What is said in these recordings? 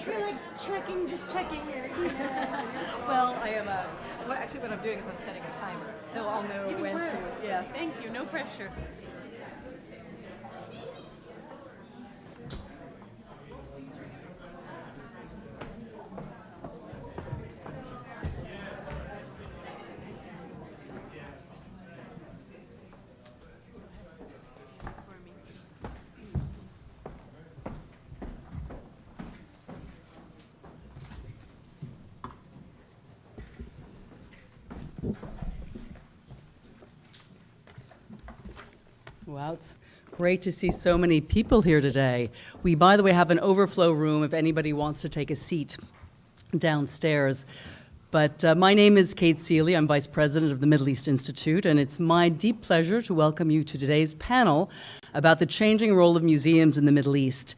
You're like checking, just checking your email. Well, I am well, actually what I'm doing is I'm setting a timer, so I'll know when to, yes. Thank you, no pressure. Wow, it's great to see so many people here today. We, by the way, have an overflow room if anybody wants to take a seat downstairs. But my name is Kate Seeley. I'm Vice President of the Middle East Institute, and it's my deep pleasure to welcome you to today's panel about the changing role of museums in the Middle East.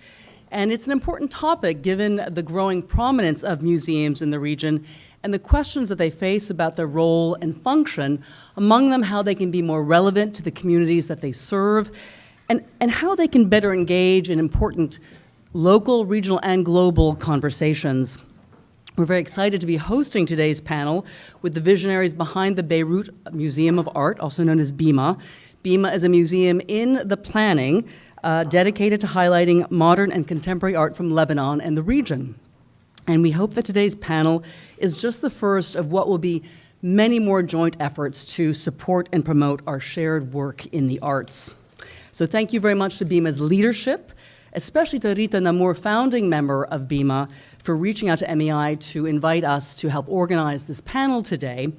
And it's an important topic given the growing prominence of museums in the region and the questions that they face about their role and function, among them how they can be more relevant to the communities that they serve, and how they can better engage in important local, regional, and global conversations. We're very excited to be hosting today's panel with the visionaries behind the Beirut Museum of Art, also known as BeMA. BeMA is a museum in the planning dedicated to highlighting modern and contemporary art from Lebanon and the region. And we hope that today's panel is just the first of what will be many more joint efforts to support and promote our shared work in the arts. So thank you very much to BeMA's leadership, especially to Rita Namour, founding member of BeMA, for reaching out to MEI to invite us to help organize this panel today.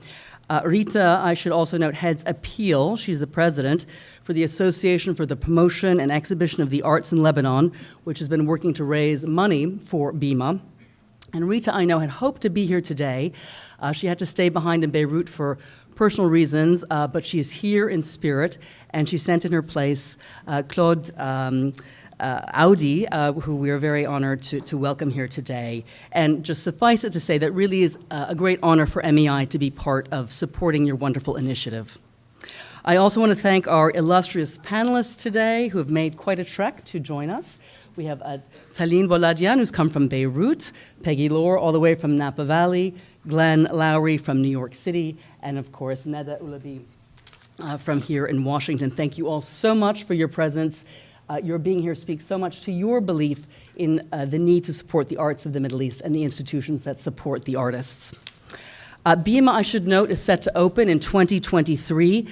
Rita, I should also note, heads APEAL. She's the president for the Association for the Promotion and Exhibition of the Arts in Lebanon, which has been working to raise money for BeMA. And Rita, I know, had hoped to be here today. She had to stay behind in Beirut for personal reasons, but she is here in spirit, and she sent in her place Claude Audi, who we are very honored to welcome here today. And just suffice it to say that really is a great honor for MEI to be part of supporting your wonderful initiative. I also want to thank our illustrious panelists today who have made quite a trek to join us. We have Taline Boladian, who's come from Beirut, Peggy Loar, all the way from Napa Valley, Glenn Lowry from New York City, and of course, Neda Ulaby from here in Washington. Thank you all so much for your presence. Your being here speaks so much to your belief in the need to support the arts of the Middle East and the institutions that support the artists. BeMA, I should note, is set to open in 2023.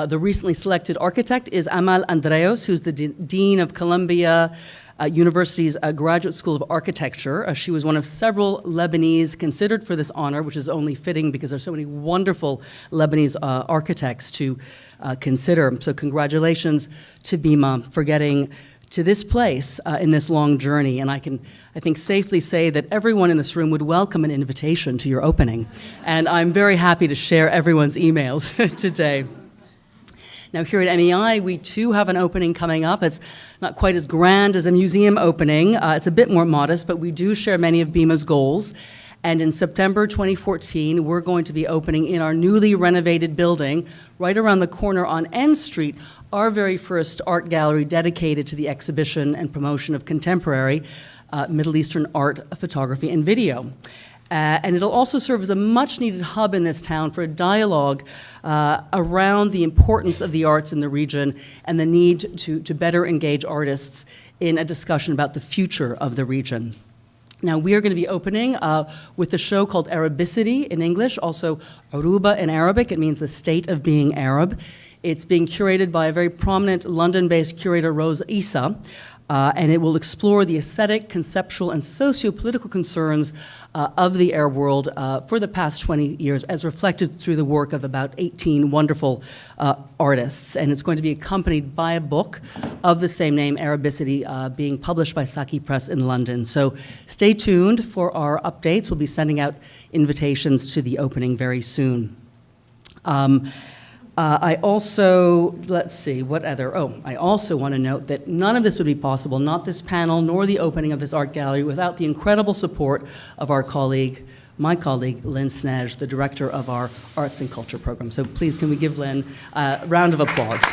The recently selected architect is Amal Andreos, who's the Dean of Columbia University's Graduate School of Architecture. She was one of several Lebanese considered for this honor, which is only fitting because there's so many wonderful Lebanese architects to consider. So congratulations to BeMA for getting to this place in this long journey. And I think safely say that everyone in this room would welcome an invitation to your opening. And I'm very happy to share everyone's emails today. Now here at MEI, we too have an opening coming up. It's not quite as grand as a museum opening. It's a bit more modest, but we do share many of BeMA's goals. And in September 2014, we're going to be opening in our newly renovated building, right around the corner on N Street, our very first art gallery dedicated to the exhibition and promotion of contemporary Middle Eastern art, photography, and video. And it'll also serve as a much-needed hub in this town for a dialogue around the importance of the arts in the region and the need to better engage artists in a discussion about the future of the region. Now, we are going to be opening with a show called Arabi City in English, also Aruba in Arabic. It means the state of being Arab. It's being curated by a very prominent London-based curator, Rose Issa, and it will explore the aesthetic, conceptual, and socio-political concerns of the Arab world for the past 20 years, as reflected through the work of about 18 wonderful artists. And it's going to be accompanied by a book of the same name, Arabicity, being published by Saki Press in London. So stay tuned for our updates. We'll be sending out invitations to the opening very soon. I also, let's see, what other, I also want to note that none of this would be possible, not this panel, nor the opening of this art gallery, without the incredible support of our colleague, my colleague, Lynn Snej, the director of our Arts and Culture program. So please, can we give Lynn a round of applause?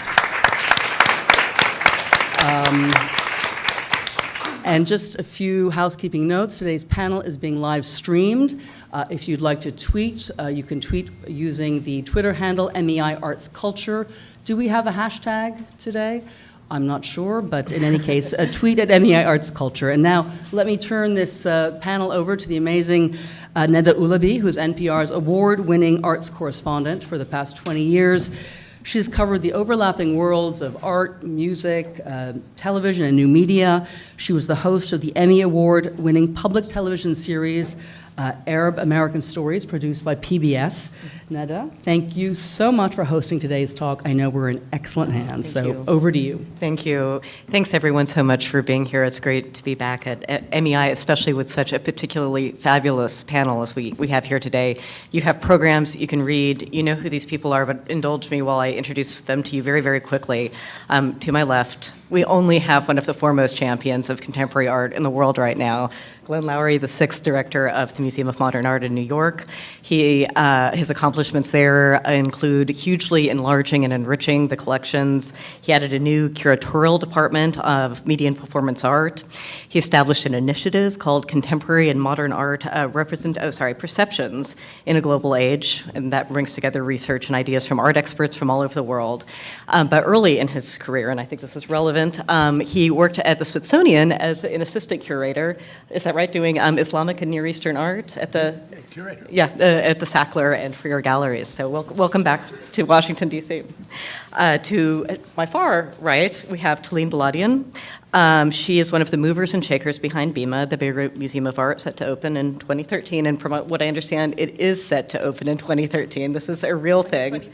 And just a few housekeeping notes. Today's panel is being live streamed. If you'd like to tweet, you can tweet using the Twitter handle MEI Arts Culture. Do we have a hashtag today? I'm not sure, but in any case, a tweet at MEI Arts Culture. And now let me turn this panel over to the amazing Neda Ulaby, who's NPR's award-winning arts correspondent for the past 20 years. She's covered the overlapping worlds of art, music, television, and new media. She was the host of the Emmy Award-winning public television series, Arab American Stories, produced by PBS. Neda, thank you so much for hosting today's talk. I know we're in excellent hands, so over to you. Thank you. Thanks everyone so much for being here. It's great to be back at MEI, especially with such a particularly fabulous panel as we have here today. You have programs you can read. You know who these people are, but indulge me while I introduce them to you very, very quickly. To my left, we only have one of the foremost champions of contemporary art in the world right now, Glenn Lowry, the 6th director of the Museum of Modern Art in New York. His accomplishments there include hugely enlarging and enriching the collections. He added a new curatorial department of media and performance art. He established an initiative called Contemporary and Modern Art Perceptions in a Global Age, and that brings together research and ideas from art experts from all over the world. But early in his career, and I think this is relevant, he worked at the Smithsonian as an assistant curator. Is that right? Doing Islamic and Near Eastern art at the curator. Yeah, at the Sackler and Freer galleries. So welcome back to Washington D.C. To my far right, we have Taline Boladian. She is one of the movers and shakers behind BeMA, the Beirut Museum of Art, set to open in 2013. And from what I understand, it is set to open in 2013. This is a real thing.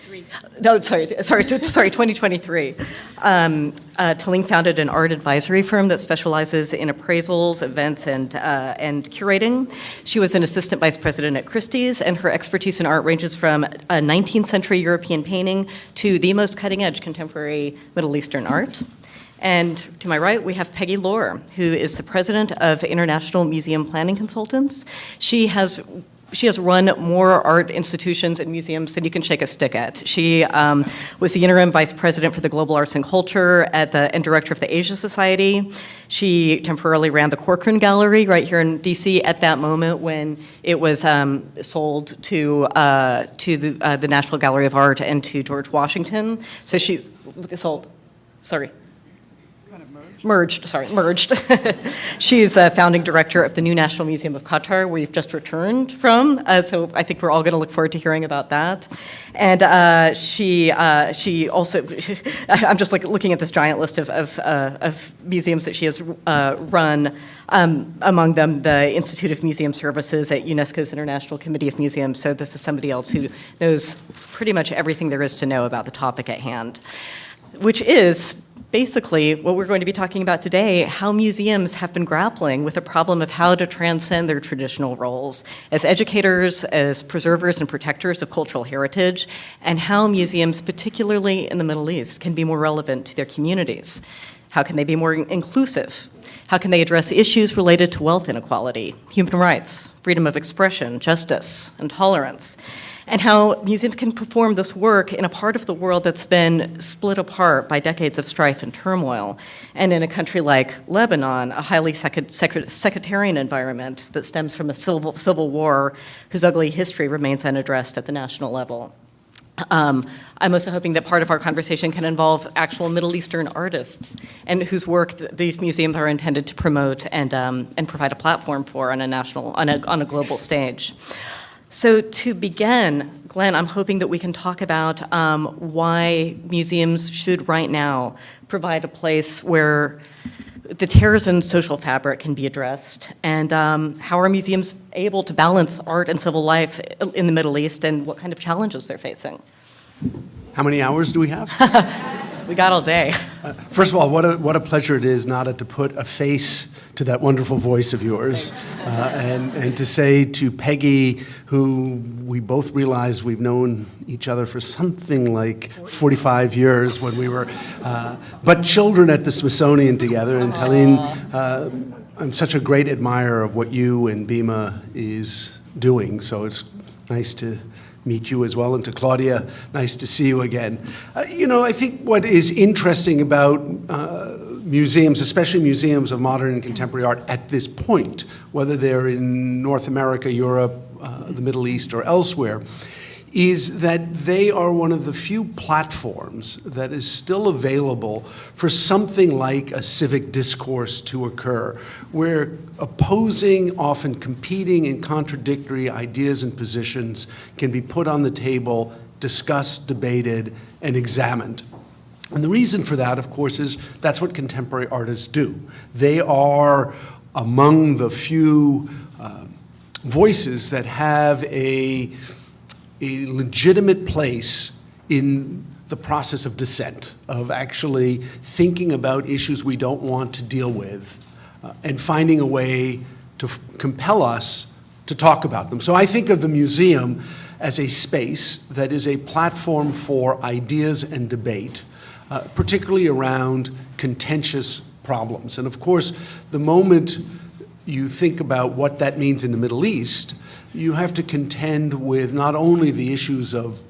No, sorry, 2023. Taline founded an art advisory firm that specializes in appraisals, events, and curating. She was an assistant vice president at Christie's, and her expertise in art ranges from 19th century European painting to the most cutting-edge contemporary Middle Eastern art. And to my right, we have Peggy Loar, who is the president of International Museum Planning Consultants. She has run more art institutions and museums than you can shake a stick at. She was the interim vice president for the Global Arts and Culture and director of the Asia Society. She temporarily ran the Corcoran Gallery right here in DC at that moment when it was sold to the National Gallery of Art and to George Washington. So she's sold, sorry. Merged. She's founding director of the new National Museum of Qatar, where you've just returned from. So I think we're all going to look forward to hearing about that. And she also, I'm just looking at this giant list of museums that she has run. Among them, the Institute of Museum Services at UNESCO's International Committee of Museums. So this is somebody else who knows pretty much everything there is to know about the topic at hand, which is basically what we're going to be talking about today, how museums have been grappling with the problem of how to transcend their traditional roles as educators, as preservers and protectors of cultural heritage, and how museums, particularly in the Middle East, can be more relevant to their communities. How can they be more inclusive? How can they address issues related to wealth inequality, human rights, freedom of expression, justice, and tolerance? And how museums can perform this work in a part of the world that's been split apart by decades of strife and turmoil, and in a country like Lebanon, a highly sectarian environment that stems from a civil war whose ugly history remains unaddressed at the national level. I'm also hoping that part of our conversation can involve actual Middle Eastern artists and whose work these museums are intended to promote and provide a platform for on a global stage. So to begin, Glenn, I'm hoping that we can talk about why museums should right now provide a place where the tears in social fabric can be addressed, and how are museums able to balance art and civil life in the Middle East, and what kind of challenges they're facing. How many hours do we have? We got all day. First of all, what a pleasure it is, Neda, to put a face to that wonderful voice of yours, and to say to Peggy, who we both realize we've known each other for something like 45 years when we were but children at the Smithsonian together, and Taline, I'm such a great admirer of what you and BeMA is doing, so it's nice to meet you as well, and to Claudia, nice to see you again. I think what is interesting about museums, especially museums of modern and contemporary art at this point, whether they're in North America, Europe, the Middle East, or elsewhere, is that they are one of the few platforms that is still available for something like a civic discourse to occur, where opposing, often competing and contradictory ideas and positions can be put on the table, discussed, debated, and examined. And the reason for that, of course, is that's what contemporary artists do. They are among the few voices that have a legitimate place in the process of dissent, of actually thinking about issues we don't want to deal with and finding a way to compel us to talk about them. So I think of the museum as a space that is a platform for ideas and debate, particularly around contentious problems. And of course, the moment you think about what that means in the Middle East, you have to contend with not only the issues of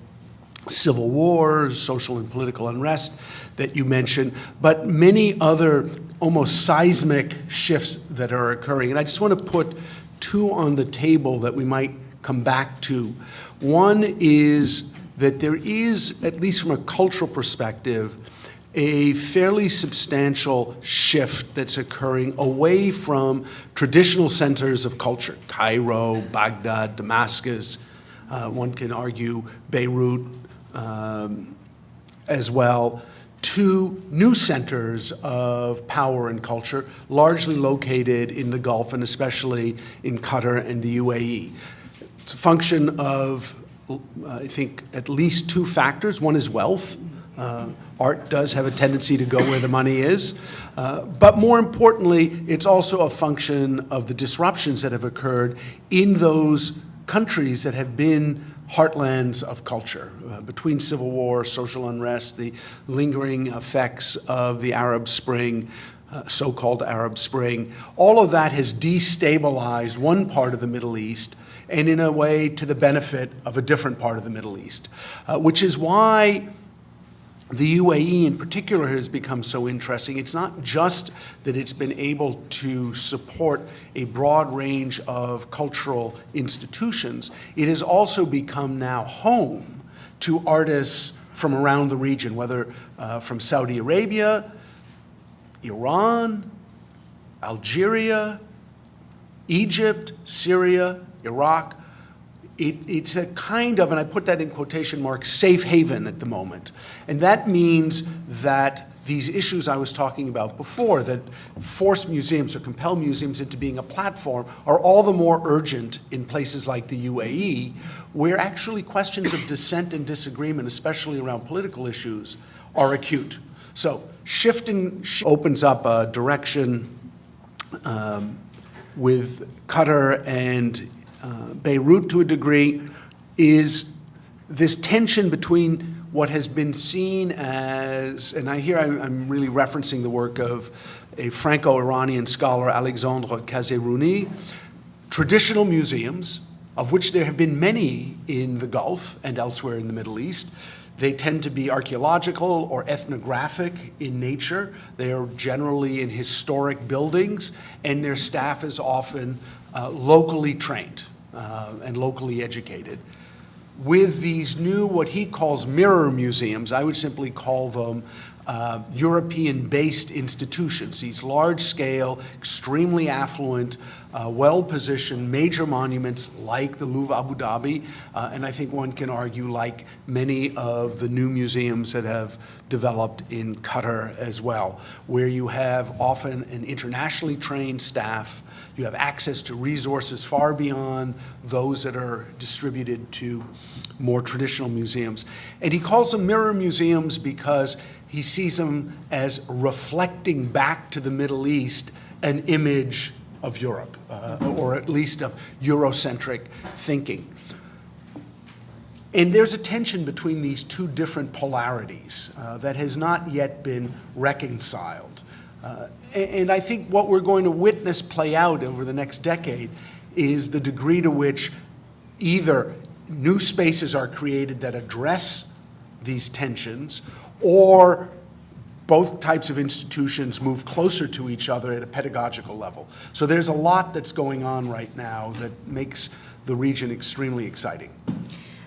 civil war, social and political unrest that you mentioned, but many other almost seismic shifts that are occurring. And I just want to put two on the table that we might come back to. One is that there is, at least from a cultural perspective, a fairly substantial shift that's occurring away from traditional centers of culture, Cairo, Baghdad, Damascus, one can argue Beirut as well, to new centers of power and culture, largely located in the Gulf and especially in Qatar and the UAE. It's a function of, I think, at least two factors. One is wealth. Art does have a tendency to go where the money is. But more importantly, it's also a function of the disruptions that have occurred in those countries that have been heartlands of culture. Between civil war, social unrest, the lingering effects of the Arab Spring, so-called Arab Spring, all of that has destabilized one part of the Middle East and in a way to the benefit of a different part of the Middle East, which is why the UAE in particular has become so interesting. It's not just that it's been able to support a broad range of cultural institutions, it has also become now home to artists from around the region, whether from Saudi Arabia, Iran, Algeria, Egypt, Syria, Iraq. It's a kind of, and I put that in quotation marks, safe haven at the moment. And that means that these issues I was talking about before that force museums or compel museums into being a platform are all the more urgent in places like the UAE, where actually questions of dissent and disagreement, especially around political issues, are acute. So shifting opens up a direction with Qatar and Beirut to a degree, is this tension between what has been seen as, and I'm really referencing the work of a Franco-Iranian scholar, Alexandre Kazerouni, traditional museums, of which there have been many in the Gulf and elsewhere in the Middle East. They tend to be archaeological or ethnographic in nature. They are generally in historic buildings, and their staff is often locally trained and locally educated. With these new, what he calls mirror museums, I would simply call them European-based institutions, these large-scale, extremely affluent, well-positioned major monuments like the Louvre Abu Dhabi, and I think one can argue like many of the new museums that have developed in Qatar as well, where you have often an internationally trained staff, you have access to resources far beyond those that are distributed to more traditional museums. And he calls them mirror museums because he sees them as reflecting back to the Middle East an image of Europe, or at least of Eurocentric thinking. And there's a tension between these two different polarities that has not yet been reconciled. And I think what we're going to witness play out over the next decade is the degree to which either new spaces are created that address these tensions, or both types of institutions move closer to each other at a pedagogical level. So there's a lot that's going on right now that makes the region extremely exciting.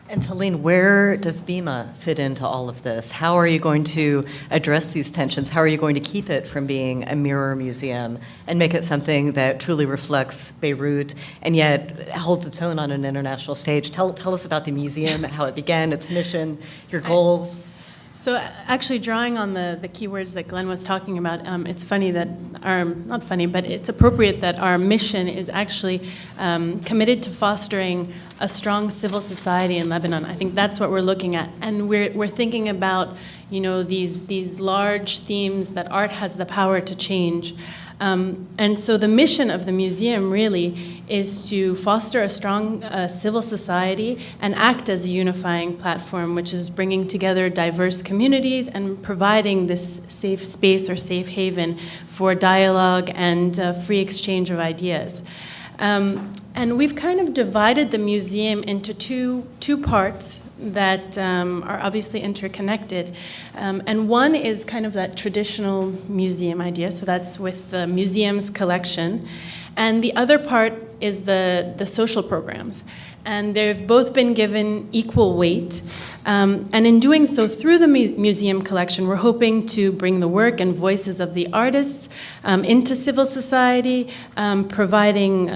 And Taline, where does BeMA fit into all of this? How are you going to address these tensions? How are you going to keep it from being a mirror museum and make it something that truly reflects Beirut and yet holds its own on an international stage? Tell us about the museum, how it began, its mission, your goals. So actually drawing on the keywords that Glenn was talking about, it's funny that not funny, but it's appropriate that our mission is actually committed to fostering a strong civil society in Lebanon. I think that's what we're looking at. And we're thinking about, these large themes that art has the power to change. And so the mission of the museum really is to foster a strong civil society and act as a unifying platform, which is bringing together diverse communities and providing this safe space or safe haven for dialogue and free exchange of ideas. And we've kind of divided the museum into two parts that are obviously interconnected. And one is kind of that traditional museum idea, so that's with the museum's collection. And the other part is the social programs. And they've both been given equal weight. And in doing so, through the museum collection, we're hoping to bring the work and voices of the artists into civil society, providing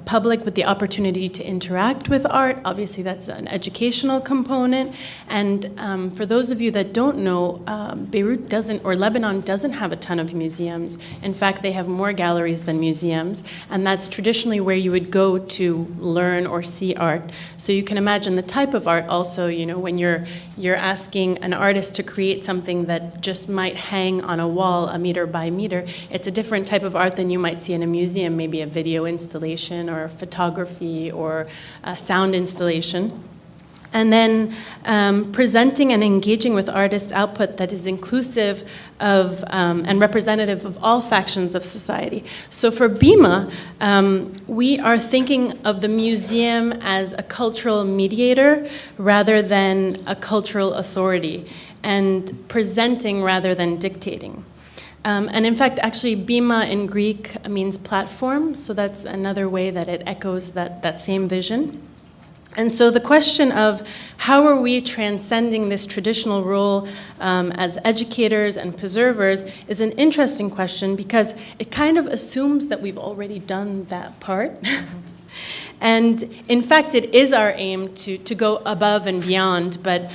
public with the opportunity to interact with art. Obviously, that's an educational component. And for those of you that don't know, Beirut doesn't, or Lebanon doesn't have a ton of museums. In fact, they have more galleries than museums. And that's traditionally where you would go to learn or see art. So you can imagine the type of art also, when you're asking an artist to create something that just might hang on a wall a meter by meter, it's a different type of art than you might see in a museum, maybe a video installation or photography or a sound installation. And then presenting and engaging with artists' output that is inclusive of and representative of all factions of society. So for BeMA, we are thinking of the museum as a cultural mediator rather than a cultural authority, and presenting rather than dictating. And in fact, actually, BeMA in Greek means platform, so that's another way that it echoes that same vision. And so the question of how are we transcending this traditional role as educators and preservers is an interesting question because it kind of assumes that we've already done that part. And in fact, it is our aim to go above and beyond, but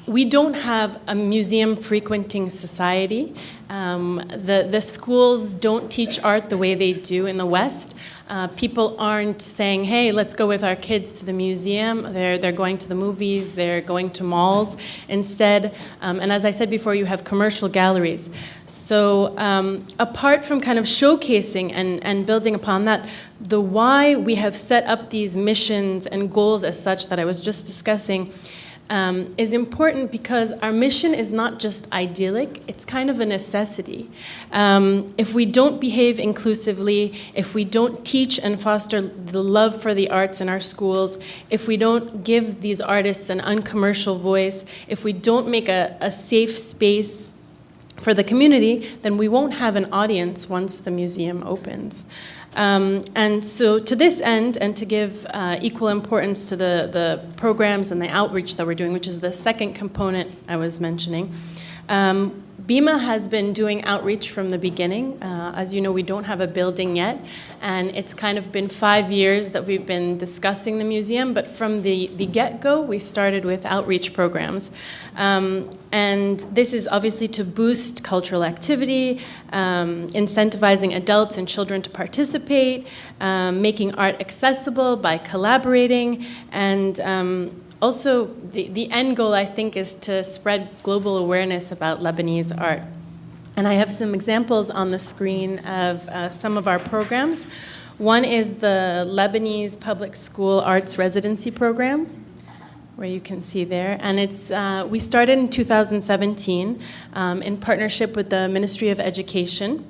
we don't have a museum frequenting society. The schools don't teach art the way they do in the West. People aren't saying, hey, let's go with our kids to the museum. They're going to the movies, they're going to malls. Instead, and as I said before, you have commercial galleries. So apart from kind of showcasing and building upon that, the why we have set up these missions and goals as such that I was just discussing is important because our mission is not just idyllic, it's kind of a necessity. If we don't behave inclusively, if we don't teach and foster the love for the arts in our schools, if we don't give these artists an uncommercial voice, if we don't make a safe space for the community, then we won't have an audience once the museum opens. And so to this end, and to give equal importance to the programs and the outreach that we're doing, which is the second component I was mentioning, BeMA has been doing outreach from the beginning. As you know, we don't have a building yet, and it's kind of been 5 years that we've been discussing the museum, but from the get-go, we started with outreach programs. And this is obviously to boost cultural activity, incentivizing adults and children to participate, making art accessible by collaborating, and also, the end goal, I think, is to spread global awareness about Lebanese art. And I have some examples on the screen of some of our programs. One is the Lebanese Public School Arts Residency Program, where you can see there. And it's we started in 2017 in partnership with the Ministry of Education.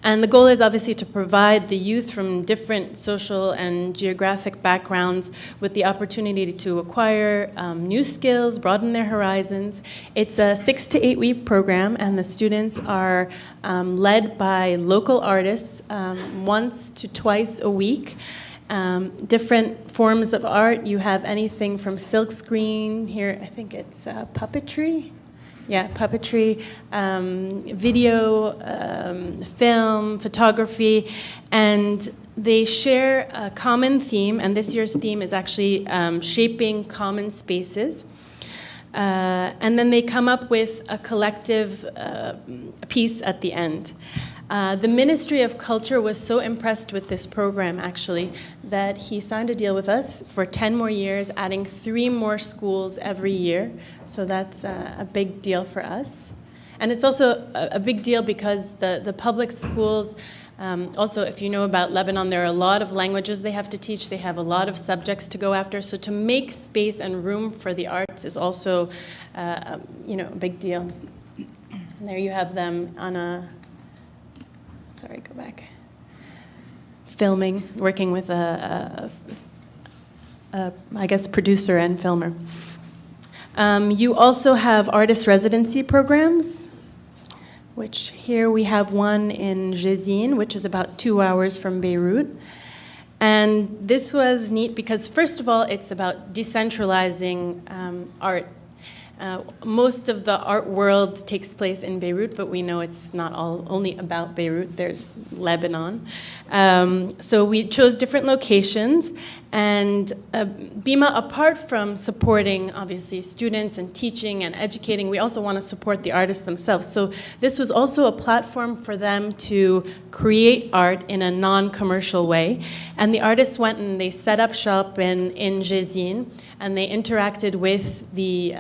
And the goal is obviously to provide the youth from different social and geographic backgrounds with the opportunity to acquire new skills, broaden their horizons. It's a 6 to 8 week program, and the students are led by local artists once to twice a week. Different forms of art. You have anything from silkscreen, here I think it's puppetry. Yeah, puppetry, video, film, photography, and they share a common theme, and this year's theme is actually shaping common spaces. And then they come up with a collective piece at the end. The Ministry of Culture was so impressed with this program, actually, that he signed a deal with us for 10 more years, adding 3 more schools every year. So that's a big deal for us. And it's also a big deal because the public schools, also, if you know about Lebanon, there are a lot of languages they have to teach. They have a lot of subjects to go after. So to make space and room for the arts is also, a big deal. And there you have them on a... Sorry, go back. Filming, working with I guess, producer and filmer. You also have artist residency programs, which here we have one in Jezin, which is about 2 hours from Beirut. And this was neat because, first of all, it's about decentralizing art. Most of the art world takes place in Beirut, but we know it's not only about Beirut. There's Lebanon. So we chose different locations. And BeMA, apart from supporting, obviously, students and teaching and educating, we also want to support the artists themselves. So this was also a platform for them to create art in a non-commercial way. And the artists went and they set up shop in Jezin, and they interacted with the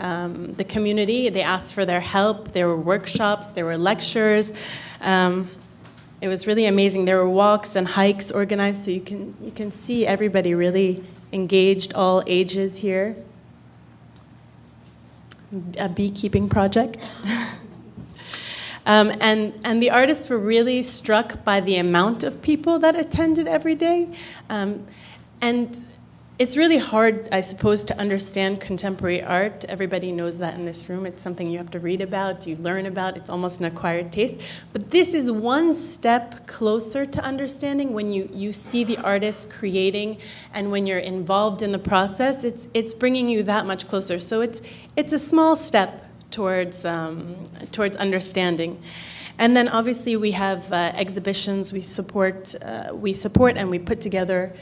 community. They asked for their help. There were workshops. There were lectures. It was really amazing. There were walks and hikes organized, so you can see everybody really engaged, all ages here. A beekeeping project. And the artists were really struck by the amount of people that attended every day. And it's really hard, I suppose, to understand contemporary art. Everybody knows that in this room. It's something you have to read about, you learn about. It's almost an acquired taste. But this is one step closer to understanding when you see the artist creating, and when you're involved in the process, it's bringing you that much closer. So it's a small step towards understanding. And then obviously we have exhibitions. We support and we put together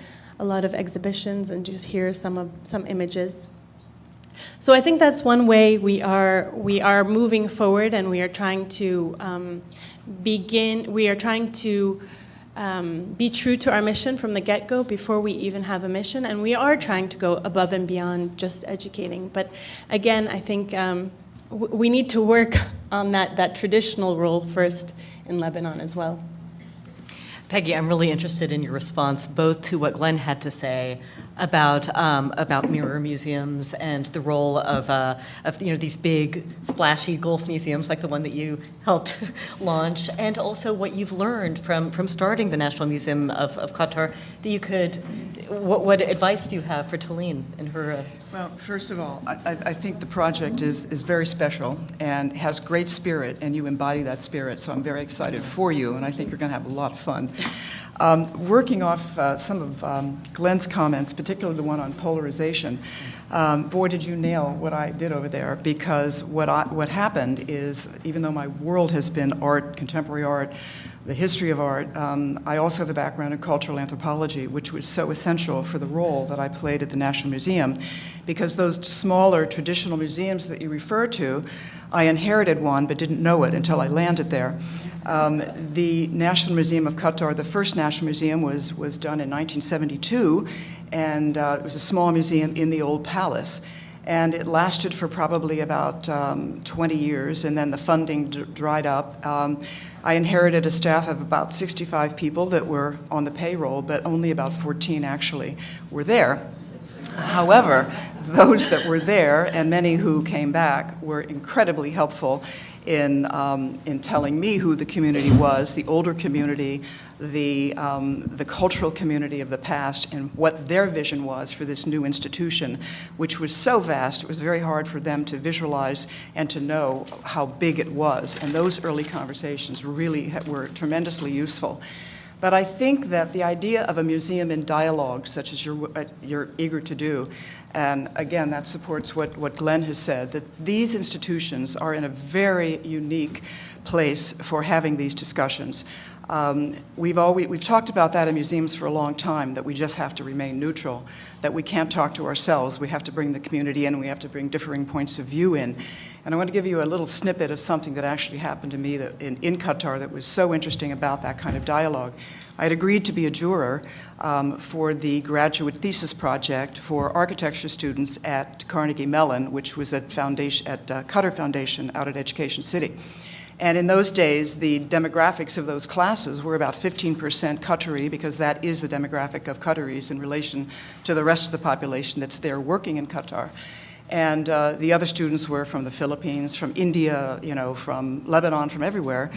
a lot of exhibitions, and just here are some images. So I think that's one way we are moving forward, and we are trying to be true to our mission from the get-go before we even have a mission, and we are trying to go above and beyond just educating. But again, I think we need to work on that traditional role first in Lebanon as well. Peggy, I'm really interested in your response both to what Glenn had to say about mirror museums and the role of these big splashy golf museums like the one that you helped launch, and also what you've learned from starting the National Museum of Qatar. That you could, what advice do you have for Taline and her? Well, first of all, I think the project is very special and has great spirit, and you embody that spirit, so I'm very excited for you, and I think you're going to have a lot of fun. Working off some of Glenn's comments, particularly the one on polarization, boy, did you nail what I did over there, because what happened is, even though my world has been art, contemporary art, the history of art, I also have a background in cultural anthropology, which was so essential for the role that I played at the National Museum, because those smaller traditional museums that you refer to, I inherited one but didn't know it until I landed there. The National Museum of Qatar, the first National Museum, was done in 1972, and it was a small museum in the old palace. And it lasted for probably about 20 years, and then the funding dried up. I inherited a staff of about 65 people that were on the payroll, but only about 14 actually were there. However, those that were there and many who came back were incredibly helpful in telling me who the community was, the older community, the cultural community of the past, and what their vision was for this new institution, which was so vast, it was very hard for them to visualize and to know how big it was. And those early conversations really were tremendously useful. But I think that the idea of a museum in dialogue, such as you're eager to do, and again, that supports what Glenn has said, that these institutions are in a very unique place for having these discussions. We've talked about that in museums for a long time, that we just have to remain neutral, that we can't talk to ourselves, we have to bring the community in, we have to bring differing points of view in. And I want to give you a little snippet of something that actually happened to me in Qatar that was so interesting about that kind of dialogue. I had agreed to be a juror for the graduate thesis project for architecture students at Carnegie Mellon, which was at Clutter Foundation out at Education City. And in those days, the demographics of those classes were about 15% Qatari, because that is the demographic of Qataris in relation to the rest of the population that's there working in Qatar. And the other students were from the Philippines, from India, from Lebanon, from everywhere.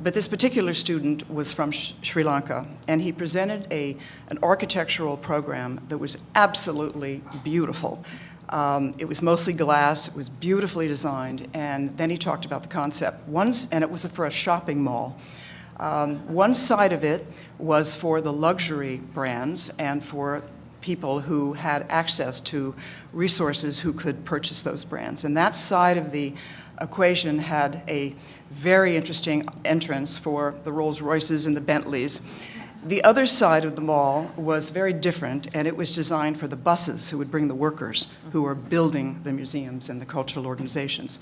But this particular student was from Sri Lanka, and he presented an architectural program that was absolutely beautiful. It was mostly glass, it was beautifully designed, and then he talked about the concept. And it was for a shopping mall. One side of it was for the luxury brands and for people who had access to resources who could purchase those brands. And that side of the equation had a very interesting entrance for the Rolls-Royces and the Bentleys. The other side of the mall was very different, and it was designed for the buses who would bring the workers who were building the museums and the cultural organizations.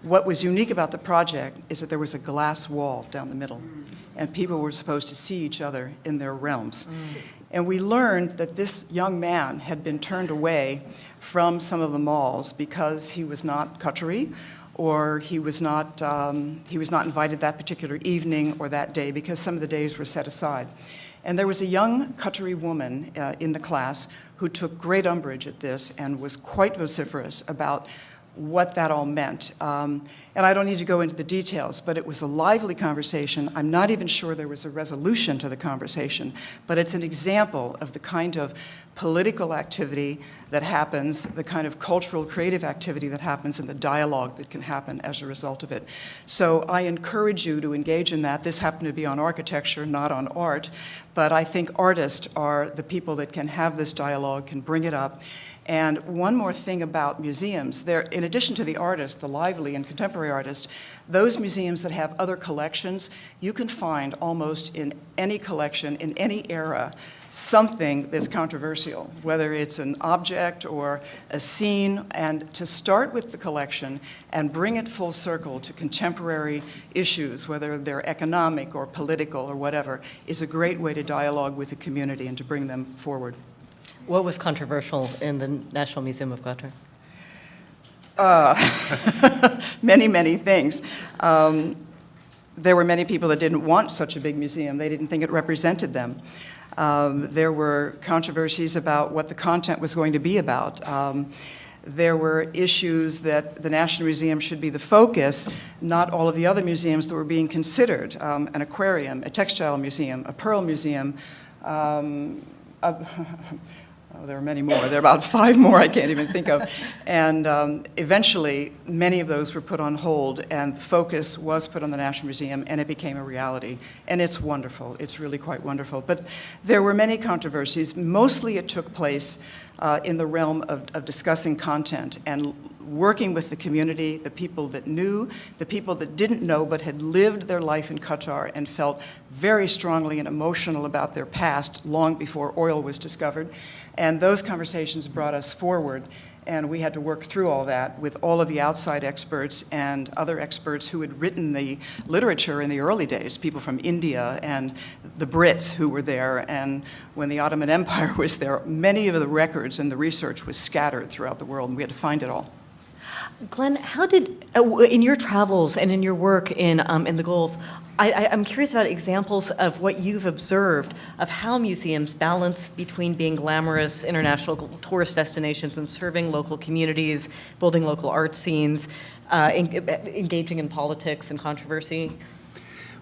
What was unique about the project is that there was a glass wall down the middle, and people were supposed to see each other in their realms. And we learned that this young man had been turned away from some of the malls because he was not Qatari, or he was not invited that particular evening or that day, because some of the days were set aside. And there was a young Qatari woman in the class who took great umbrage at this and was quite vociferous about what that all meant. And I don't need to go into the details, but it was a lively conversation. I'm not even sure there was a resolution to the conversation, but it's an example of the kind of political activity that happens, the kind of cultural, creative activity that happens, and the dialogue that can happen as a result of it. So I encourage you to engage in that. This happened to be on architecture, not on art, but I think artists are the people that can have this dialogue, can bring it up. And one more thing about museums, in addition to the artist, the lively and contemporary artist, those museums that have other collections, you can find almost in any collection, in any era, something that's controversial, whether it's an object or a scene, and to start with the collection and bring it full circle to contemporary issues, whether they're economic or political or whatever, is a great way to dialogue with the community and to bring them forward. What was controversial in the National Museum of Qatar? Many, many things. There were many people that didn't want such a big museum. They didn't think it represented them. There were controversies about what the content was going to be about. There were issues that the National Museum should be the focus, not all of the other museums that were being considered. An aquarium, a textile museum, a pearl museum, there are many more. There are about 5 more I can't even think of. And eventually, many of those were put on hold, and the focus was put on the National Museum, and it became a reality. And it's wonderful. It's really quite wonderful. But there were many controversies. Mostly it took place in the realm of discussing content and working with the community, the people that knew, the people that didn't know but had lived their life in Qatar and felt very strongly and emotional about their past long before oil was discovered. And those conversations brought us forward, and we had to work through all that with all of the outside experts and other experts who had written the literature in the early days, people from India and the Brits who were there, and when the Ottoman Empire was there, many of the records and the research was scattered throughout the world, and we had to find it all. Glenn, how did, in your travels and in your work in the Gulf, I'm curious about examples of what you've observed of how museums balance between being glamorous international tourist destinations and serving local communities, building local art scenes, engaging in politics and controversy.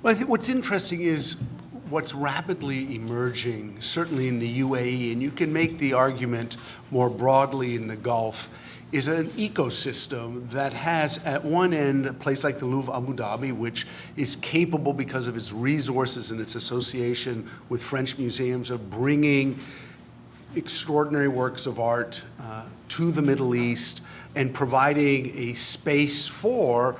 Well, I think what's interesting is what's rapidly emerging, certainly in the UAE, and you can make the argument more broadly in the Gulf, is an ecosystem that has at one end a place like the Louvre Abu Dhabi, which is capable because of its resources and its association with French museums of bringing extraordinary works of art to the Middle East and providing a space for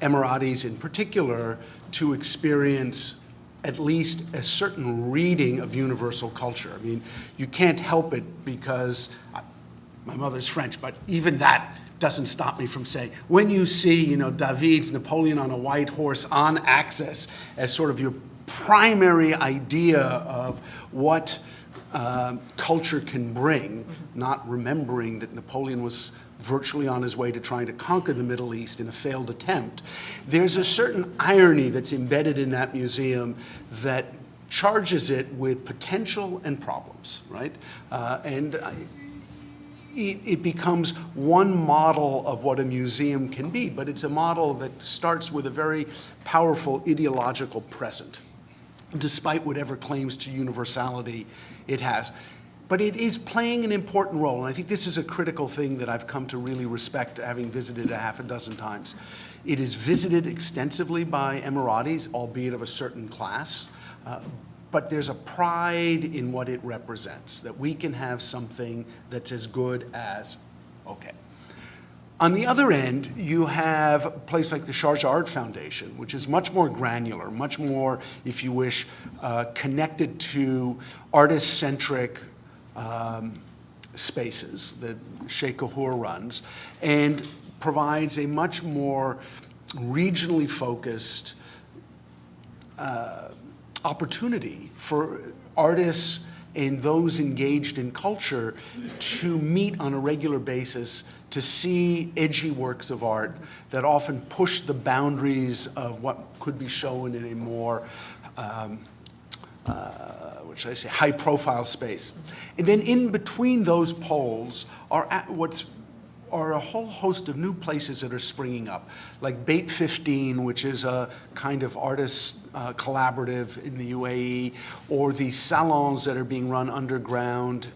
Emiratis in particular to experience at least a certain reading of universal culture. I mean, you can't help it because my mother's French, but even that doesn't stop me from saying, when you see, David's Napoleon on a white horse on axis as sort of your primary idea of what culture can bring, not remembering that Napoleon was virtually on his way to trying to conquer the Middle East in a failed attempt, there's a certain irony that's embedded in that museum that charges it with potential and problems, right? It becomes one model of what a museum can be, but it's a model that starts with a very powerful ideological present, despite whatever claims to universality it has. But it is playing an important role, and I think this is a critical thing that I've come to really respect, having visited a half a dozen times. It is visited extensively by Emiratis, albeit of a certain class, but there's a pride in what it represents, that we can have something that's as good as okay. On the other end, you have a place like the Sharjah Art Foundation, which is much more granular, much more, if you wish, connected to artist-centric spaces that Sheikh Kahur runs, and provides a much more regionally focused opportunity for artists and those engaged in culture to meet on a regular basis to see edgy works of art that often push the boundaries of what could be shown in a more what should I say, high-profile space. And then in between those poles are a whole host of new places that are springing up, like Beit 15, which is a kind of artist collaborative in the UAE, or the salons that are being run underground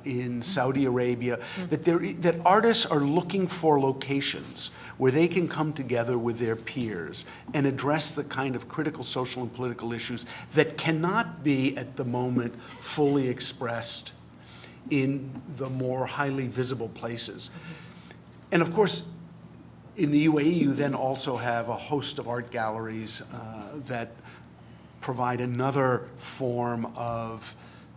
in Saudi Arabia, that artists are looking for locations where they can come together with their peers and address the kind of critical social and political issues that cannot be at the moment fully expressed in the more highly visible places. And of course, in the UAE, you then also have a host of art galleries that provide another form of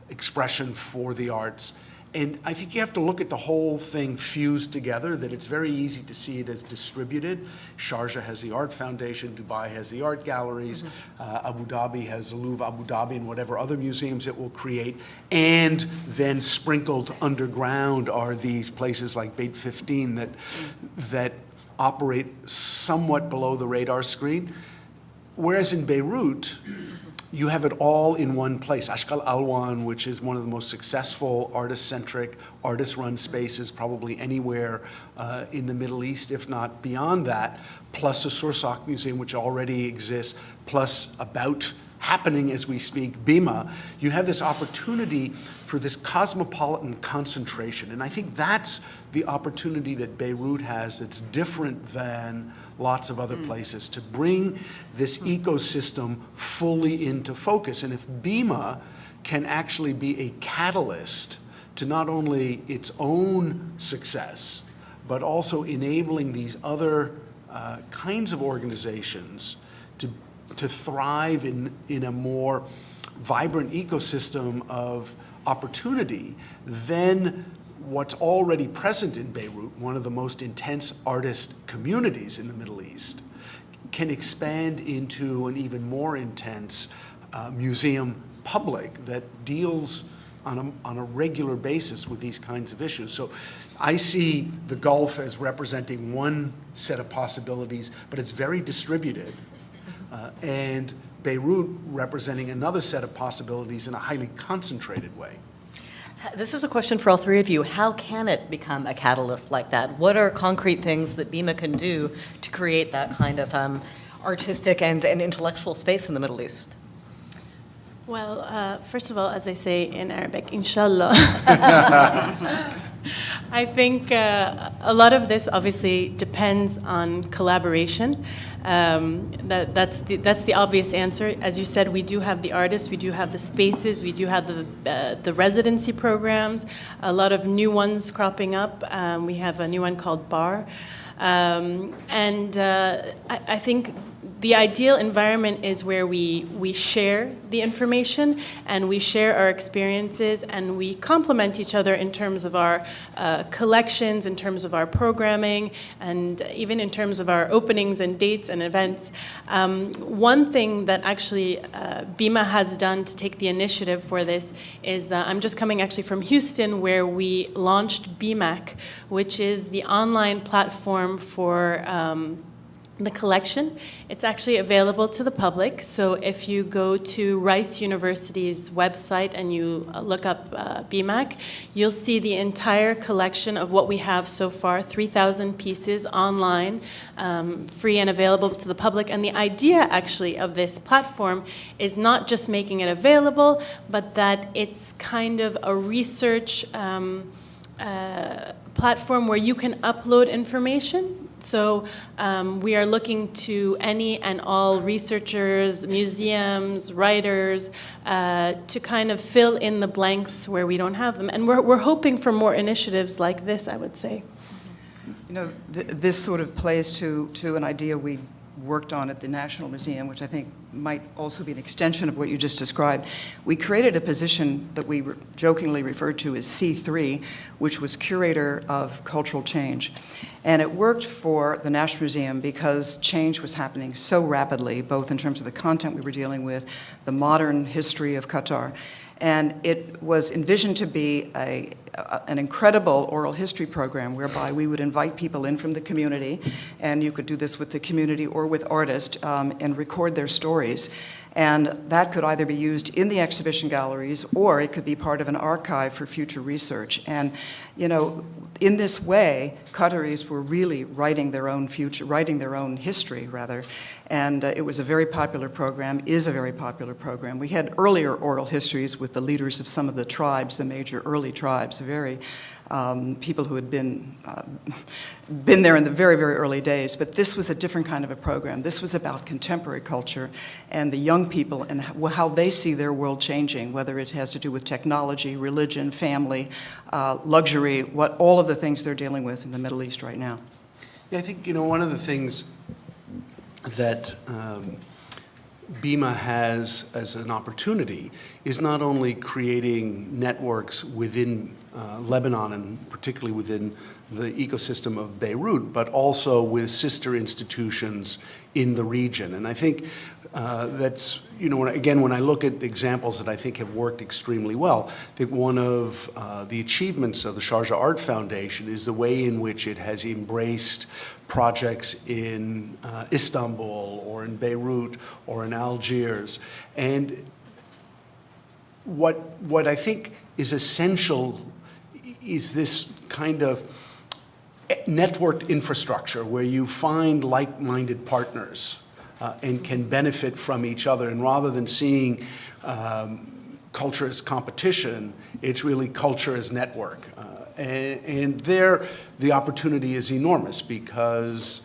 expression for the arts. And I think you have to look at the whole thing fused together, that it's very easy to see it as distributed. Sharjah has the Art Foundation, Dubai has the art galleries, Abu Dhabi has the Louvre Abu Dhabi and whatever other museums it will create. And then sprinkled underground are these places like Beit 15 that operate somewhat below the radar screen. Whereas in Beirut, you have it all in one place. Ashkal Alwan, which is one of the most successful artist-centric, artist-run spaces probably anywhere in the Middle East, if not beyond that, plus the Sursak Museum, which already exists, plus about happening as we speak, BeMA. You have this opportunity for this cosmopolitan concentration. And I think that's the opportunity that Beirut has that's different than lots of other places, to bring this ecosystem fully into focus. And if BeMA can actually be a catalyst to not only its own success, but also enabling these other kinds of organizations to thrive in a more vibrant ecosystem of opportunity, then what's already present in Beirut, one of the most intense artist communities in the Middle East, can expand into an even more intense museum public that deals on a regular basis with these kinds of issues. So I see the Gulf as representing one set of possibilities, but it's very distributed, and Beirut representing another set of possibilities in a highly concentrated way. This is a question for all three of you. How can it become a catalyst like that? What are concrete things that BeMA can do to create that kind of artistic and intellectual space in the Middle East? Well, first of all, as I say in Arabic, inshallah. I think a lot of this obviously depends on collaboration. That's the obvious answer. As you said, we do have the artists, we do have the spaces, we do have the residency programs, a lot of new ones cropping up. We have a new one called BAR. I think the ideal environment is where we share the information and we share our experiences and we complement each other in terms of our collections, in terms of our programming, and even in terms of our openings and dates and events. One thing that actually BeMA has done to take the initiative for this is I'm just coming actually from Houston, where we launched BMAC, which is the online platform for the collection. It's actually available to the public. So if you go to Rice University's website and you look up BMAC, you'll see the entire collection of what we have so far, 3,000 pieces online, free and available to the public. And the idea actually of this platform is not just making it available, but that it's kind of a research platform where you can upload information. So we are looking to any and all researchers, museums, writers, to kind of fill in the blanks where we don't have them. And we're hoping for more initiatives like this, I would say. You know, this sort of plays to an idea we worked on at the National Museum, which I think might also be an extension of what you just described. We created a position that we jokingly referred to as C3, which was Curator of Cultural Change. And it worked for the National Museum because change was happening so rapidly, both in terms of the content we were dealing with, the modern history of Qatar. And it was envisioned to be an incredible oral history program whereby we would invite people in from the community, and you could do this with the community or with artists, and record their stories. And that could either be used in the exhibition galleries or it could be part of an archive for future research. And, you know, in this way, Qataris were really writing their own future, writing their own history, rather. And it was a very popular program, is a very popular program. We had earlier oral histories with the leaders of some of the tribes, the major early tribes, very people who had been there in the very, very early days. But this was a different kind of a program. This was about contemporary culture and the young people and how they see their world changing, whether it has to do with technology, religion, family, luxury, all of the things they're dealing with in the Middle East right now. Yeah, I think, you know, one of the things that BeMA has as an opportunity is not only creating networks within Lebanon and particularly within the ecosystem of Beirut, but also with sister institutions in the region. And I think that's, you know, again, when I look at examples that I think have worked extremely well, I think one of the achievements of the Sharjah Art Foundation is the way in which it has embraced projects in Istanbul or in Beirut or in Algiers. And what I think is essential is this kind of networked infrastructure where you find like-minded partners and can benefit from each other. And rather than seeing culture as competition, it's really culture as network. And there, the opportunity is enormous because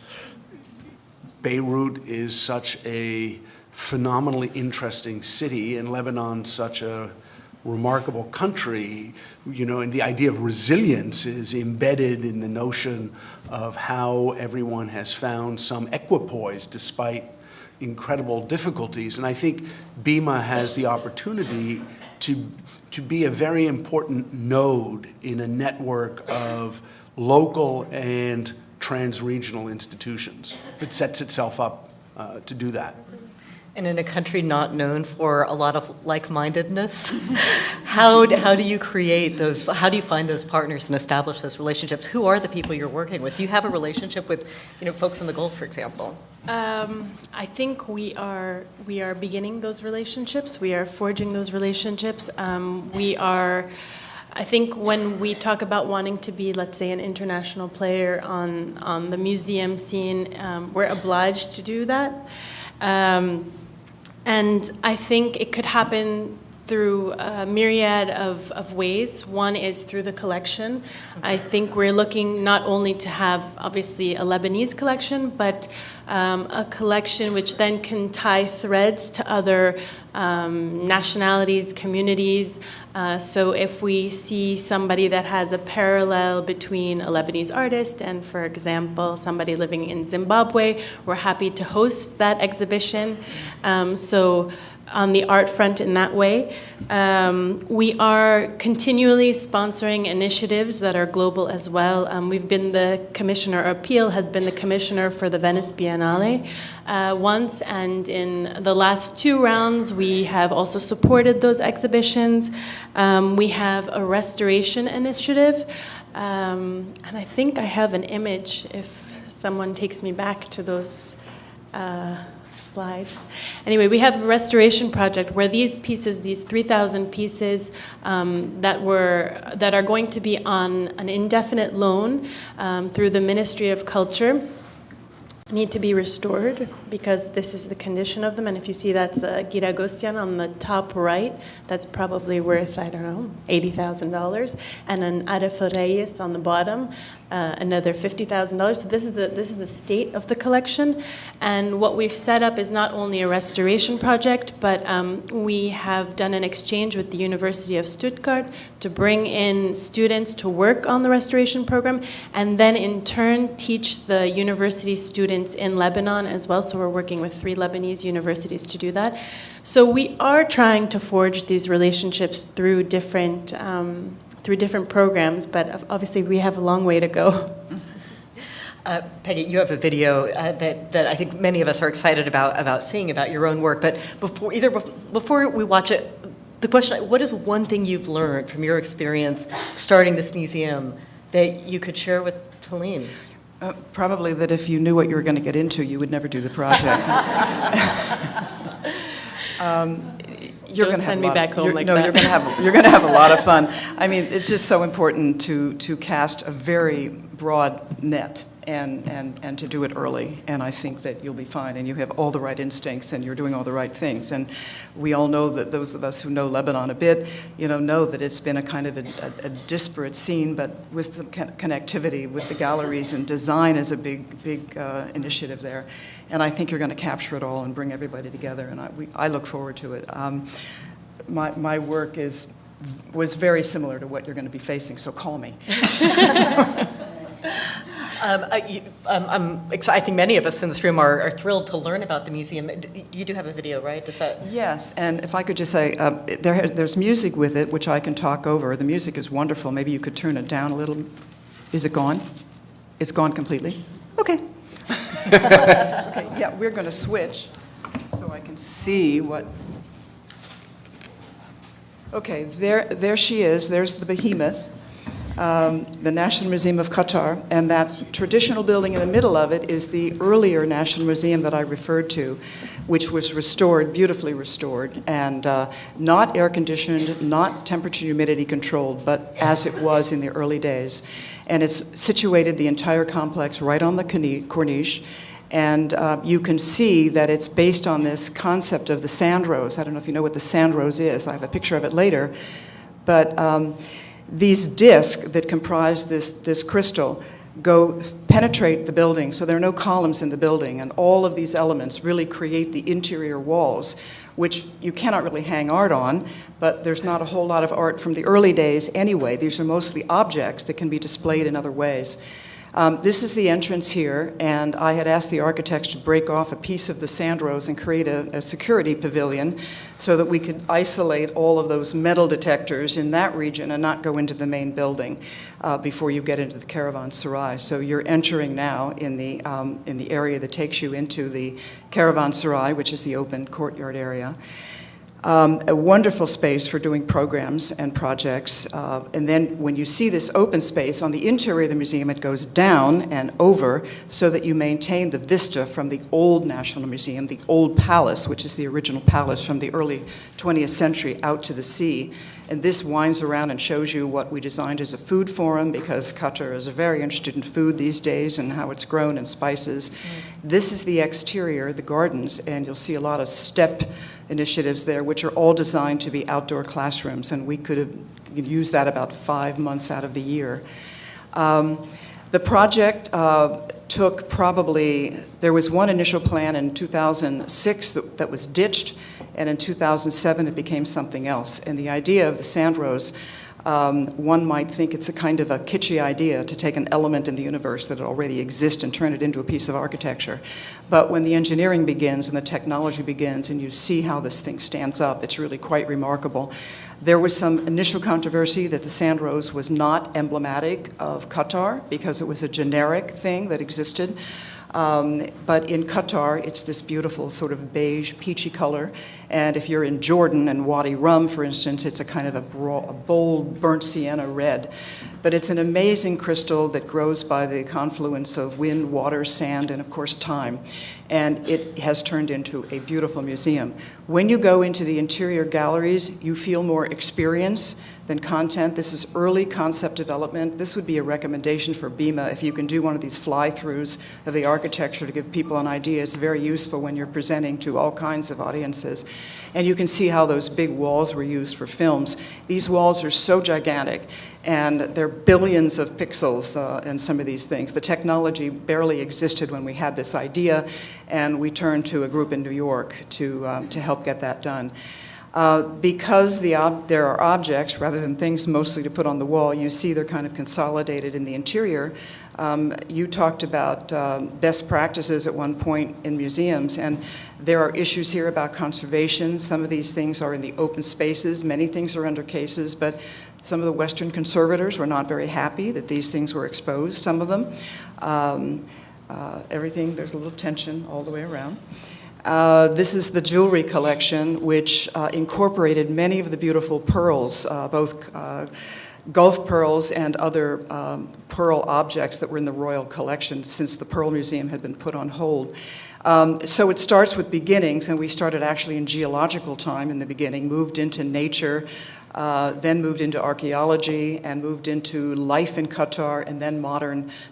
Beirut is such a phenomenally interesting city and Lebanon such a remarkable country, you know, and the idea of resilience is embedded in the notion of how everyone has found some equipoise despite incredible difficulties. And I think BeMA has the opportunity to be a very important node in a network of local and trans-regional institutions, if it sets itself up to do that. And in a country not known for a lot of like-mindedness, how do you create those, how do you find those partners and establish those relationships? Who are the people you're working with? Do you have a relationship with, folks in the Gulf, for example? I think we are beginning those relationships. We are forging those relationships. I think when we talk about wanting to be, let's say, an international player on the museum scene, we're obliged to do that. And I think it could happen through a myriad of ways. One is through the collection. I think we're looking not only to have, obviously, a Lebanese collection, but a collection which then can tie threads to other nationalities, communities. So if we see somebody that has a parallel between a Lebanese artist and, for example, somebody living in Zimbabwe, we're happy to host that exhibition. So on the art front in that way. We are continually sponsoring initiatives that are global as well. We've been the commissioner, APEAL has been the commissioner for the Venice Biennale once, and in the last 2 rounds, we have also supported those exhibitions. We have a restoration initiative, and I think I have an image if someone takes me back to those slides. Anyway, we have a restoration project where these pieces, these 3,000 pieces that are going to be on an indefinite loan through the Ministry of Culture, need to be restored because this is the condition of them. And if you see that's a Giragosian on the top right, that's probably worth, I don't know, $80,000. And an Aref Reyes on the bottom, another $50,000. So this is the state of the collection. And what we've set up is not only a restoration project, but we have done an exchange with the University of Stuttgart to bring in students to work on the restoration program, and then in turn teach the university students in Lebanon as well. So we're working with 3 Lebanese universities to do that. So we are trying to forge these relationships through different programs, but obviously we have a long way to go. Peggy, you have a video that I think many of us are excited about seeing about your own work. But before we watch it, the question: what is one thing you've learned from your experience starting this museum that you could share with Taline? Probably that if you knew what you were going to get into, you would never do the project. You're Don't send me back home like that. No, you're going to have a lot of fun. I mean, it's just so important to cast a very broad net and to do it early. And I think that you'll be fine, and you have all the right instincts, and you're doing all the right things. And we all know that those of us who know Lebanon a bit, know that it's been a kind of a disparate scene, but with the connectivity with the galleries, and design is a big initiative there. And I think you're going to capture it all and bring everybody together, and I look forward to it. My work was very similar to what you're going to be facing, so call me. I think many of us in this room are thrilled to learn about the museum. You do have a video, right? Yes, and if I could just say, there's music with it, which I can talk over. The music is wonderful. Maybe you could turn it down a little. Is it gone? It's gone completely? Okay. Okay, yeah, we're going to switch so I can see what... Okay, there she is. There's the behemoth. The National Museum of Qatar, and that traditional building in the middle of it is the earlier National Museum that I referred to, which was restored, beautifully restored, and not air-conditioned, not temperature humidity controlled, but as it was in the early days. And it's situated, the entire complex, right on the corniche, and you can see that it's based on this concept of the sand rose. I don't know if you know what the sand rose is. I have a picture of it later, but these discs that comprise this crystal penetrate the building, so there are no columns in the building, and all of these elements really create the interior walls, which you cannot really hang art on, but there's not a whole lot of art from the early days anyway. These are mostly objects that can be displayed in other ways. This is the entrance here, and I had asked the architects to break off a piece of the sand rose and create a security pavilion so that we could isolate all of those metal detectors in that region and not go into the main building before you get into the Caravanserai. So you're entering now in the area that takes you into the Caravanserai, which is the open courtyard area. A wonderful space for doing programs and projects. And then when you see this open space on the interior of the museum, it goes down and over so that you maintain the vista from the old National Museum, the old palace, which is the original palace from the early 20th century, out to the sea. And this winds around and shows you what we designed as a food forum, because Qatar is very interested in food these days and how it's grown and spices. This is the exterior, the gardens, and you'll see a lot of step initiatives there, which are all designed to be outdoor classrooms, and we could have used that about 5 months out of the year. The project took probably, there was one initial plan in 2006 that was ditched, and in 2007 it became something else. And the idea of the Sand Rose, one might think it's a kind of a kitschy idea to take an element in the universe that already exists and turn it into a piece of architecture. But when the engineering begins and the technology begins and you see how this thing stands up, it's really quite remarkable. There was some initial controversy that the Sand Rose was not emblematic of Qatar because it was a generic thing that existed. But in Qatar, it's this beautiful sort of beige, peachy color. And if you're in Jordan and Wadi Rum, for instance, it's a kind of a bold, burnt sienna red. But it's an amazing crystal that grows by the confluence of wind, water, sand, and of course time. And it has turned into a beautiful museum. When you go into the interior galleries, you feel more experience than content. This is early concept development. This would be a recommendation for BeMA if you can do one of these fly-throughs of the architecture to give people an idea. It's very useful when you're presenting to all kinds of audiences. And you can see how those big walls were used for films. These walls are so gigantic, and they're billions of pixels in some of these things. The technology barely existed when we had this idea, and we turned to a group in New York to help get that done. Because there are objects rather than things mostly to put on the wall, you see they're kind of consolidated in the interior. You talked about best practices at one point in museums, and there are issues here about conservation. Some of these things are in the open spaces. Many things are under cases, but some of the Western conservators were not very happy that these things were exposed, some of them. Everything, there's a little tension all the way around. This is the jewelry collection, which incorporated many of the beautiful pearls, both Gulf pearls and other pearl objects that were in the royal collection since the Pearl Museum had been put on hold. So it starts with beginnings, and we started actually in geological time in the beginning, moved into nature, then moved into archaeology, and moved into life in Qatar, and then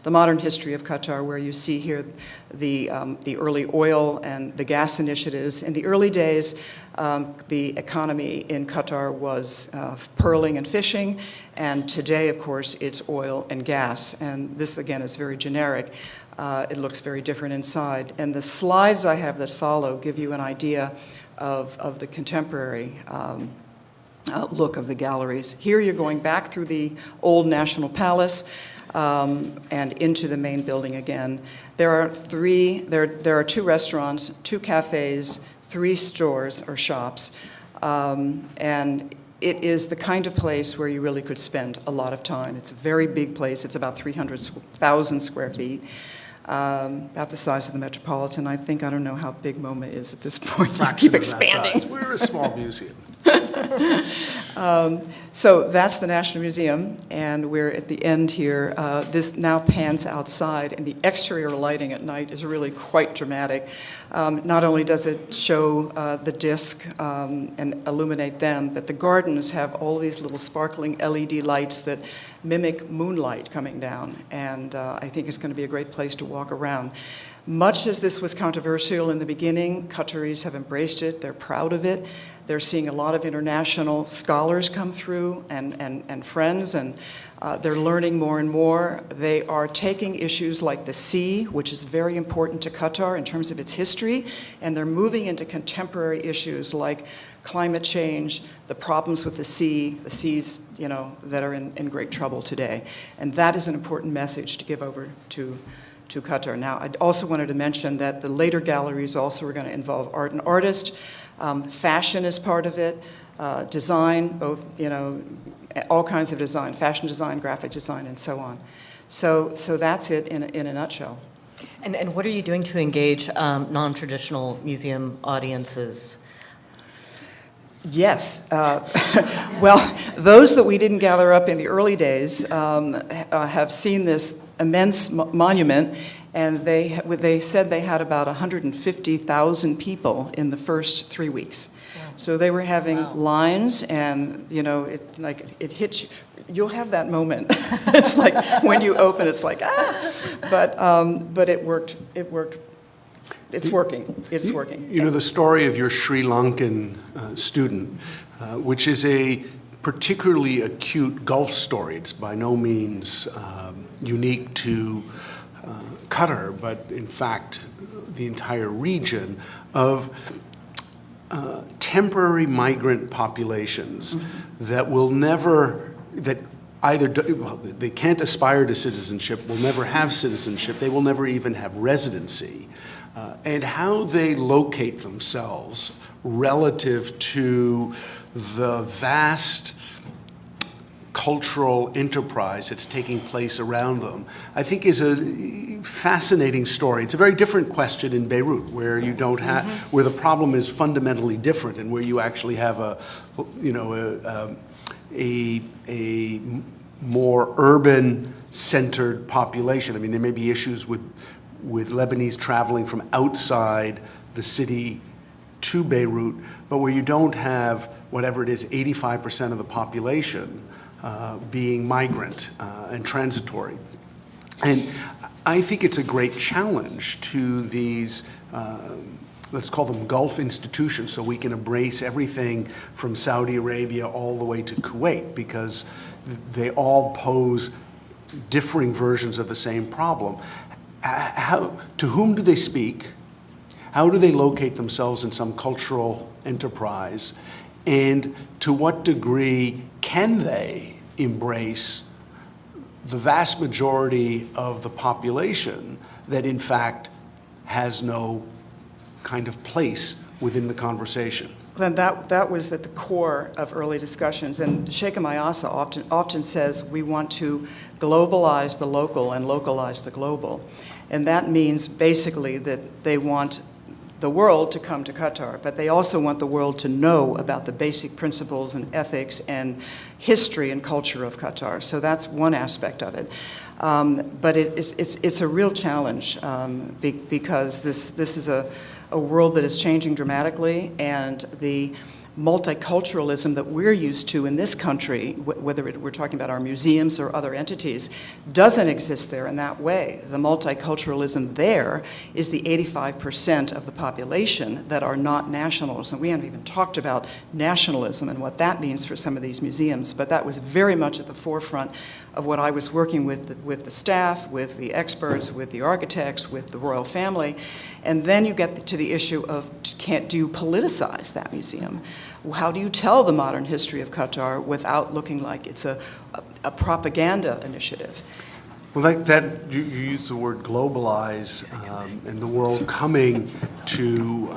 the modern history of Qatar, where you see here the early oil and the gas initiatives. In the early days, the economy in Qatar was pearling and fishing, and today, of course, it's oil and gas. And this, again, is very generic. It looks very different inside. And the slides I have that follow give you an idea of the contemporary look of the galleries. Here you're going back through the old National Palace and into the main building again. There are 2 restaurants, 2 cafes, 3 stores or shops, and it is the kind of place where you really could spend a lot of time. It's a very big place. It's about 300,000 square feet. About the size of the Metropolitan. I don't know how big MoMA is at this point. You keep expanding. We're a small museum. So that's the National Museum, and we're at the end here. This now pans outside, and the exterior lighting at night is really quite dramatic. Not only does it show the disc and illuminate them, but the gardens have all these little sparkling LED lights that mimic moonlight coming down, and I think it's going to be a great place to walk around. Much as this was controversial in the beginning, Qataris have embraced it. They're proud of it. They're seeing a lot of international scholars come through and friends, and they're learning more and more. They are taking issues like the sea, which is very important to Qatar in terms of its history, and they're moving into contemporary issues like climate change, the problems with the seas, that are in great trouble today. And that is an important message to give over to Qatar. Now, I also wanted to mention that the later galleries also are going to involve art and artists. Fashion is part of it, design, both, all kinds of design, fashion design, graphic design, and so on. So that's it in a nutshell. And what are you doing to engage non-traditional museum audiences? Yes. Well, those that we didn't gather up in the early days have seen this immense monument, and they said they had about 150,000 people in the first 3 weeks. So they were having lines, and it hits you. You'll have that moment. It's like when you open, it's like but it worked. It worked. It's working. It's working. You know the story of your Sri Lankan student, which is a particularly acute Gulf story. It's by no means unique to Qatar, but in fact the entire region of temporary migrant populations that will never, that either, they can't aspire to citizenship, will never have citizenship, they will never even have residency. And how they locate themselves relative to the vast cultural enterprise that's taking place around them, I think is a fascinating story. It's a very different question in Beirut, where you don't have, where the problem is fundamentally different, and where you actually have a more urban-centered population. I mean, there may be issues with Lebanese traveling from outside the city to Beirut, but where you don't have, whatever it is, 85% of the population being migrant and transitory. And I think it's a great challenge to these, let's call them Gulf institutions, so we can embrace everything from Saudi Arabia all the way to Kuwait, because they all pose differing versions of the same problem. To whom do they speak? How do they locate themselves in some cultural enterprise? And to what degree can they embrace the vast majority of the population that in fact has no kind of place within the conversation? Glenn, that was at the core of early discussions, and Sheikh Mayasa often says we want to globalize the local and localize the global. And that means basically that they want the world to come to Qatar, but they also want the world to know about the basic principles and ethics and history and culture of Qatar. So that's one aspect of it. But it's a real challenge because this is a world that is changing dramatically, and the multiculturalism that we're used to in this country, whether we're talking about our museums or other entities, doesn't exist there in that way. The multiculturalism there is the 85% of the population that are not nationals, and we haven't even talked about nationalism and what that means for some of these museums, but that was very much at the forefront of what I was working with the staff, with the experts, with the architects, with the royal family. And then you get to the issue of, do you politicize that museum? How do you tell the modern history of Qatar without looking like it's a propaganda initiative? Well, you use the word globalize, and the world coming to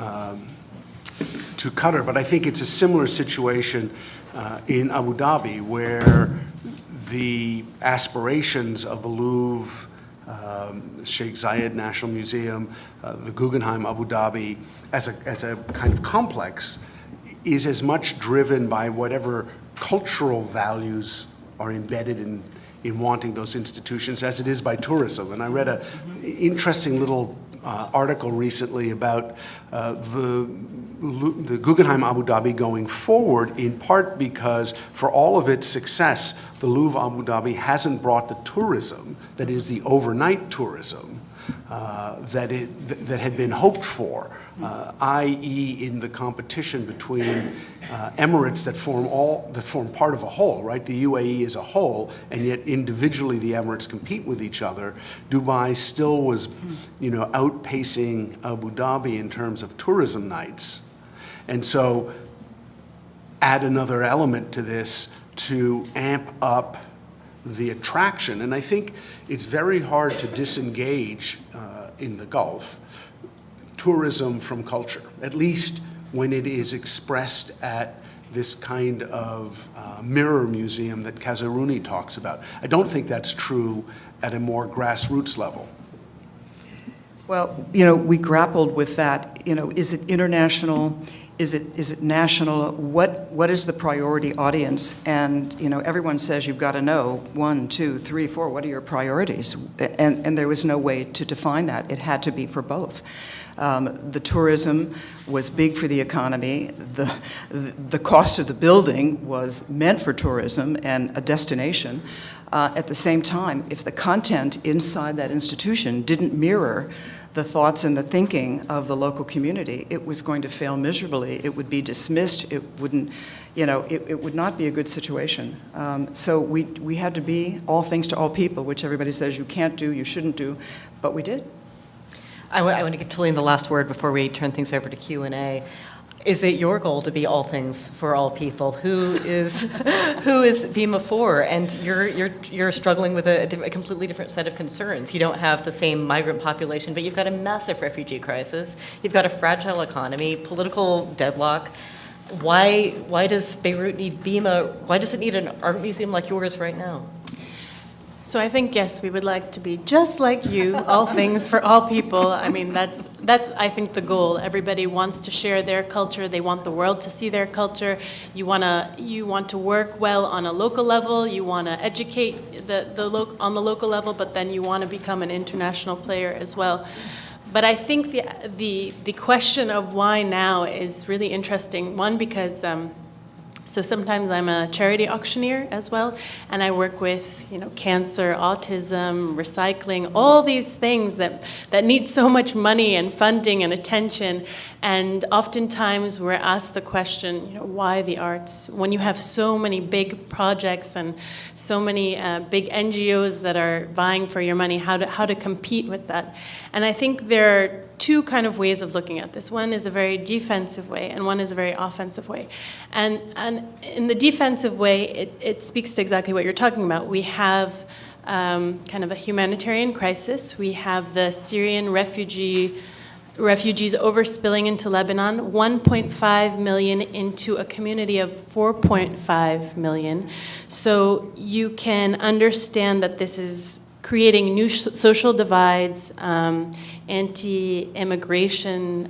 Qatar, but I think it's a similar situation in Abu Dhabi, where the aspirations of the Louvre, Sheikh Zayed National Museum, the Guggenheim Abu Dhabi, as a kind of complex, is as much driven by whatever cultural values are embedded in wanting those institutions as it is by tourism. And I read an interesting little article recently about the Guggenheim Abu Dhabi going forward, in part because for all of its success, the Louvre Abu Dhabi hasn't brought the tourism, that is the overnight tourism, that had been hoped for, i.e. in the competition between Emirates that form part of a whole, right? The UAE is a whole, and yet individually the Emirates compete with each other. Dubai still was, outpacing Abu Dhabi in terms of tourism nights. And so add another element to this to amp up the attraction. And I think it's very hard to disengage in the Gulf tourism from culture, at least when it is expressed at this kind of mirror museum that Kazaruni talks about. I don't think that's true at a more grassroots level. Well, we grappled with that is it international? Is it national? What is the priority audience? And everyone says you've got to know 1, 2, 3, 4. What are your priorities? And there was no way to define that. It had to be for both. The tourism was big for the economy. The cost of the building was meant for tourism and a destination. At the same time, if the content inside that institution didn't mirror the thoughts and the thinking of the local community, it was going to fail miserably. It would be dismissed. It wouldn't, it would not be a good situation. So we had to be all things to all people, which everybody says you can't do, you shouldn't do, but we did. I want to give Taline the last word before we turn things over to Q&A. Is it your goal to be all things for all people? Who is BeMA for? And you're struggling with a completely different set of concerns. You don't have the same migrant population, but you've got a massive refugee crisis. You've got a fragile economy, political deadlock. Why does Beirut need BeMA? Why does it need an art museum like yours right now? So I think, yes, we would like to be just like you, all things for all people. I mean, that's I think, the goal. Everybody wants to share their culture. They want the world to see their culture. You want to work well on a local level. You want to educate on the local level, but then you want to become an international player as well. But I think the question of why now is really interesting. One, because so sometimes I'm a charity auctioneer as well, and I work with cancer, autism, recycling, all these things that need so much money and funding and attention. And oftentimes we're asked the question, why the arts? When you have so many big projects and so many big NGOs that are vying for your money, how to compete with that? And I think there are two kind of ways of looking at this. One is a very defensive way, and one is a very offensive way. And in the defensive way, it speaks to exactly what you're talking about. We have kind of a humanitarian crisis. We have the Syrian refugees overspilling into Lebanon, 1.5 million into a community of 4.5 million. So you can understand that this is creating new social divides, anti-immigration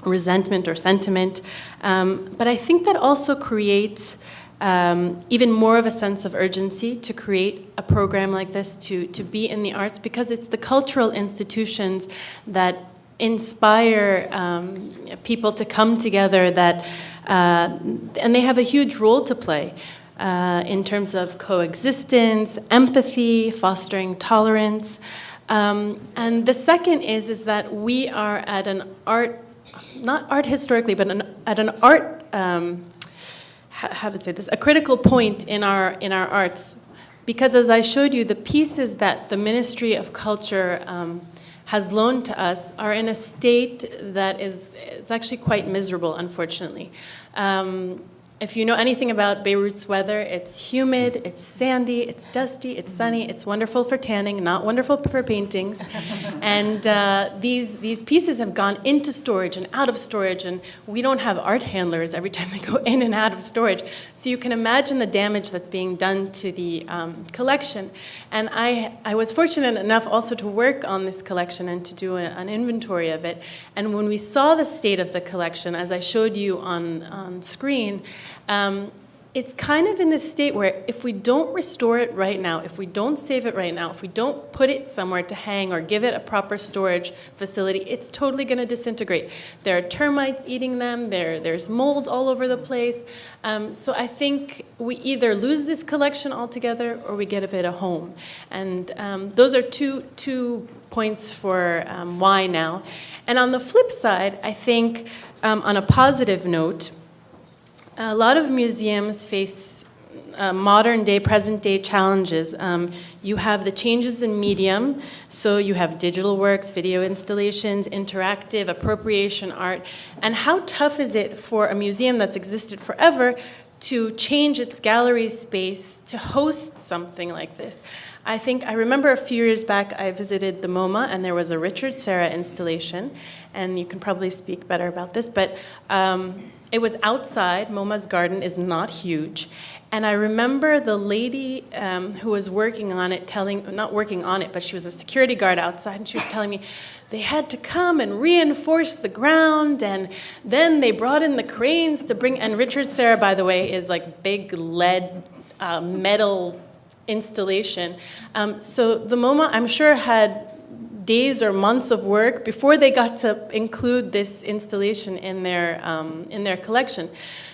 resentment or sentiment. But I think that also creates even more of a sense of urgency to create a program like this, to be in the arts, because it's the cultural institutions that inspire people to come together, and they have a huge role to play. In terms of coexistence, empathy, fostering tolerance. And the second is that we are at an art, not art historically, but at an art, how to say this, a critical point in our arts. Because as I showed you, the pieces that the Ministry of Culture has loaned to us are in a state that is actually quite miserable, unfortunately. If you know anything about Beirut's weather, it's humid, it's sandy, it's dusty, it's sunny, it's wonderful for tanning, not wonderful for paintings. And these pieces have gone into storage and out of storage, and we don't have art handlers every time they go in and out of storage. So you can imagine the damage that's being done to the collection. And I was fortunate enough also to work on this collection and to do an inventory of it. And when we saw the state of the collection, as I showed you on screen, it's kind of in this state where if we don't restore it right now, if we don't save it right now, if we don't put it somewhere to hang or give it a proper storage facility, it's totally going to disintegrate. There are termites eating them. There's mold all over the place. So I think we either lose this collection altogether or we give it a home. And those are two points for why now. And on the flip side, I think on a positive note, a lot of museums face modern-day, present-day challenges. You have the changes in medium, so you have digital works, video installations, interactive, appropriation art. And how tough is it for a museum that's existed forever to change its gallery space to host something like this? I think I remember a few years back I visited the MoMA and there was a Richard Serra installation, and you can probably speak better about this, but it was outside. MoMA's garden is not huge. And I remember the lady who was working on it not working on it, but she was a security guard outside, and she was telling me they had to come and reinforce the ground, and then they brought in the cranes to bring, and Richard Serra, by the way, is like big lead metal installation. So the MoMA, I'm sure, had days or months of work before they got to include this installation in their collection.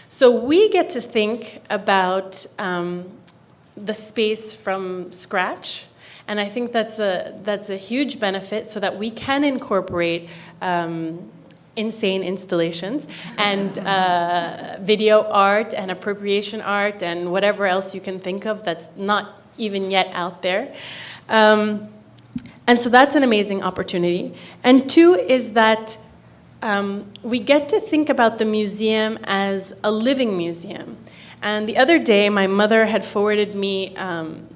So we get to think about the space from scratch, and I think that's a huge benefit, so that we can incorporate insane installations and video art and appropriation art and whatever else you can think of that's not even yet out there. And so that's an amazing opportunity. And two is that we get to think about the museum as a living museum. And the other day, my mother had forwarded me an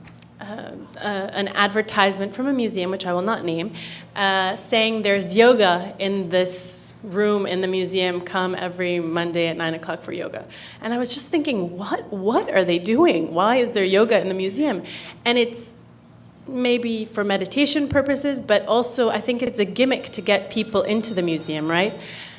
advertisement from a museum, which I will not name, saying there's yoga in this room in the museum. Come every Monday at 9 o'clock for yoga. And I was just thinking, what are they doing? Why is there yoga in the museum? And it's maybe for meditation purposes, but also I think it's a gimmick to get people into the museum, right?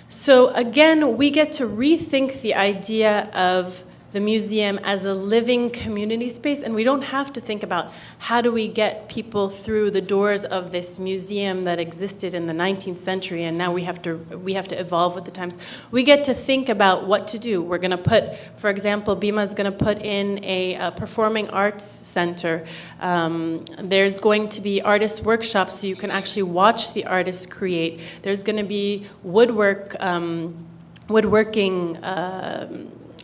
So again, we get to rethink the idea of the museum as a living community space, and we don't have to think about how do we get people through the doors of this museum that existed in the 19th century, and now we have to evolve with the times. We get to think about what to do. We're going to put, for example, BeMA is going to put in a performing arts center. There's going to be artist workshops so you can actually watch the artists create. There's going to be woodworking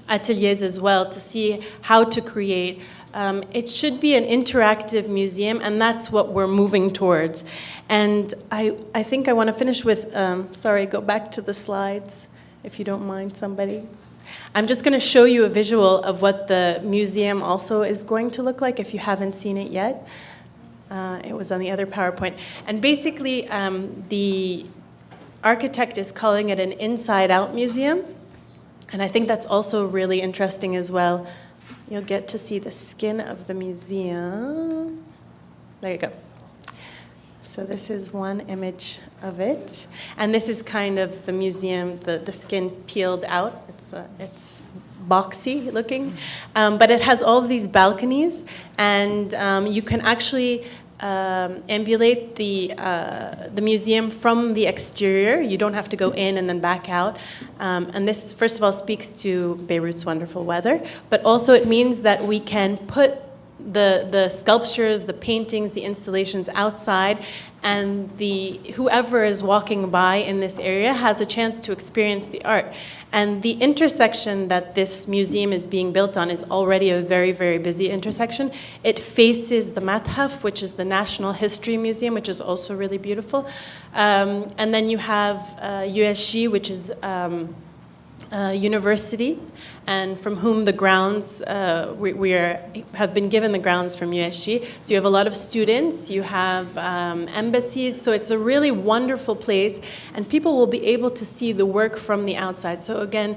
ateliers as well to see how to create. It should be an interactive museum, and that's what we're moving towards. And I think I want to finish with, sorry, go back to the slides, if you don't mind, somebody. I'm just going to show you a visual of what the museum also is going to look like if you haven't seen it yet. It was on the other PowerPoint. And basically, the architect is calling it an inside-out museum. And I think that's also really interesting as well. You'll get to see the skin of the museum. There you go. So this is one image of it. And this is kind of the museum, the skin peeled out. It's boxy looking. But it has all of these balconies. And you can actually ambulate the museum from the exterior. You don't have to go in and then back out. And this, first of all, speaks to Beirut's wonderful weather, but also it means that we can put the sculptures, the paintings, the installations outside, and whoever is walking by in this area has a chance to experience the art. And the intersection that this museum is being built on is already a very, very busy intersection. It faces the Mathaf, which is the National History Museum, which is also really beautiful. And then you have USG, which is university, and from whom the grounds, have been given the grounds from USG. So you have a lot of students, you have embassies, so it's a really wonderful place, and people will be able to see the work from the outside. So again,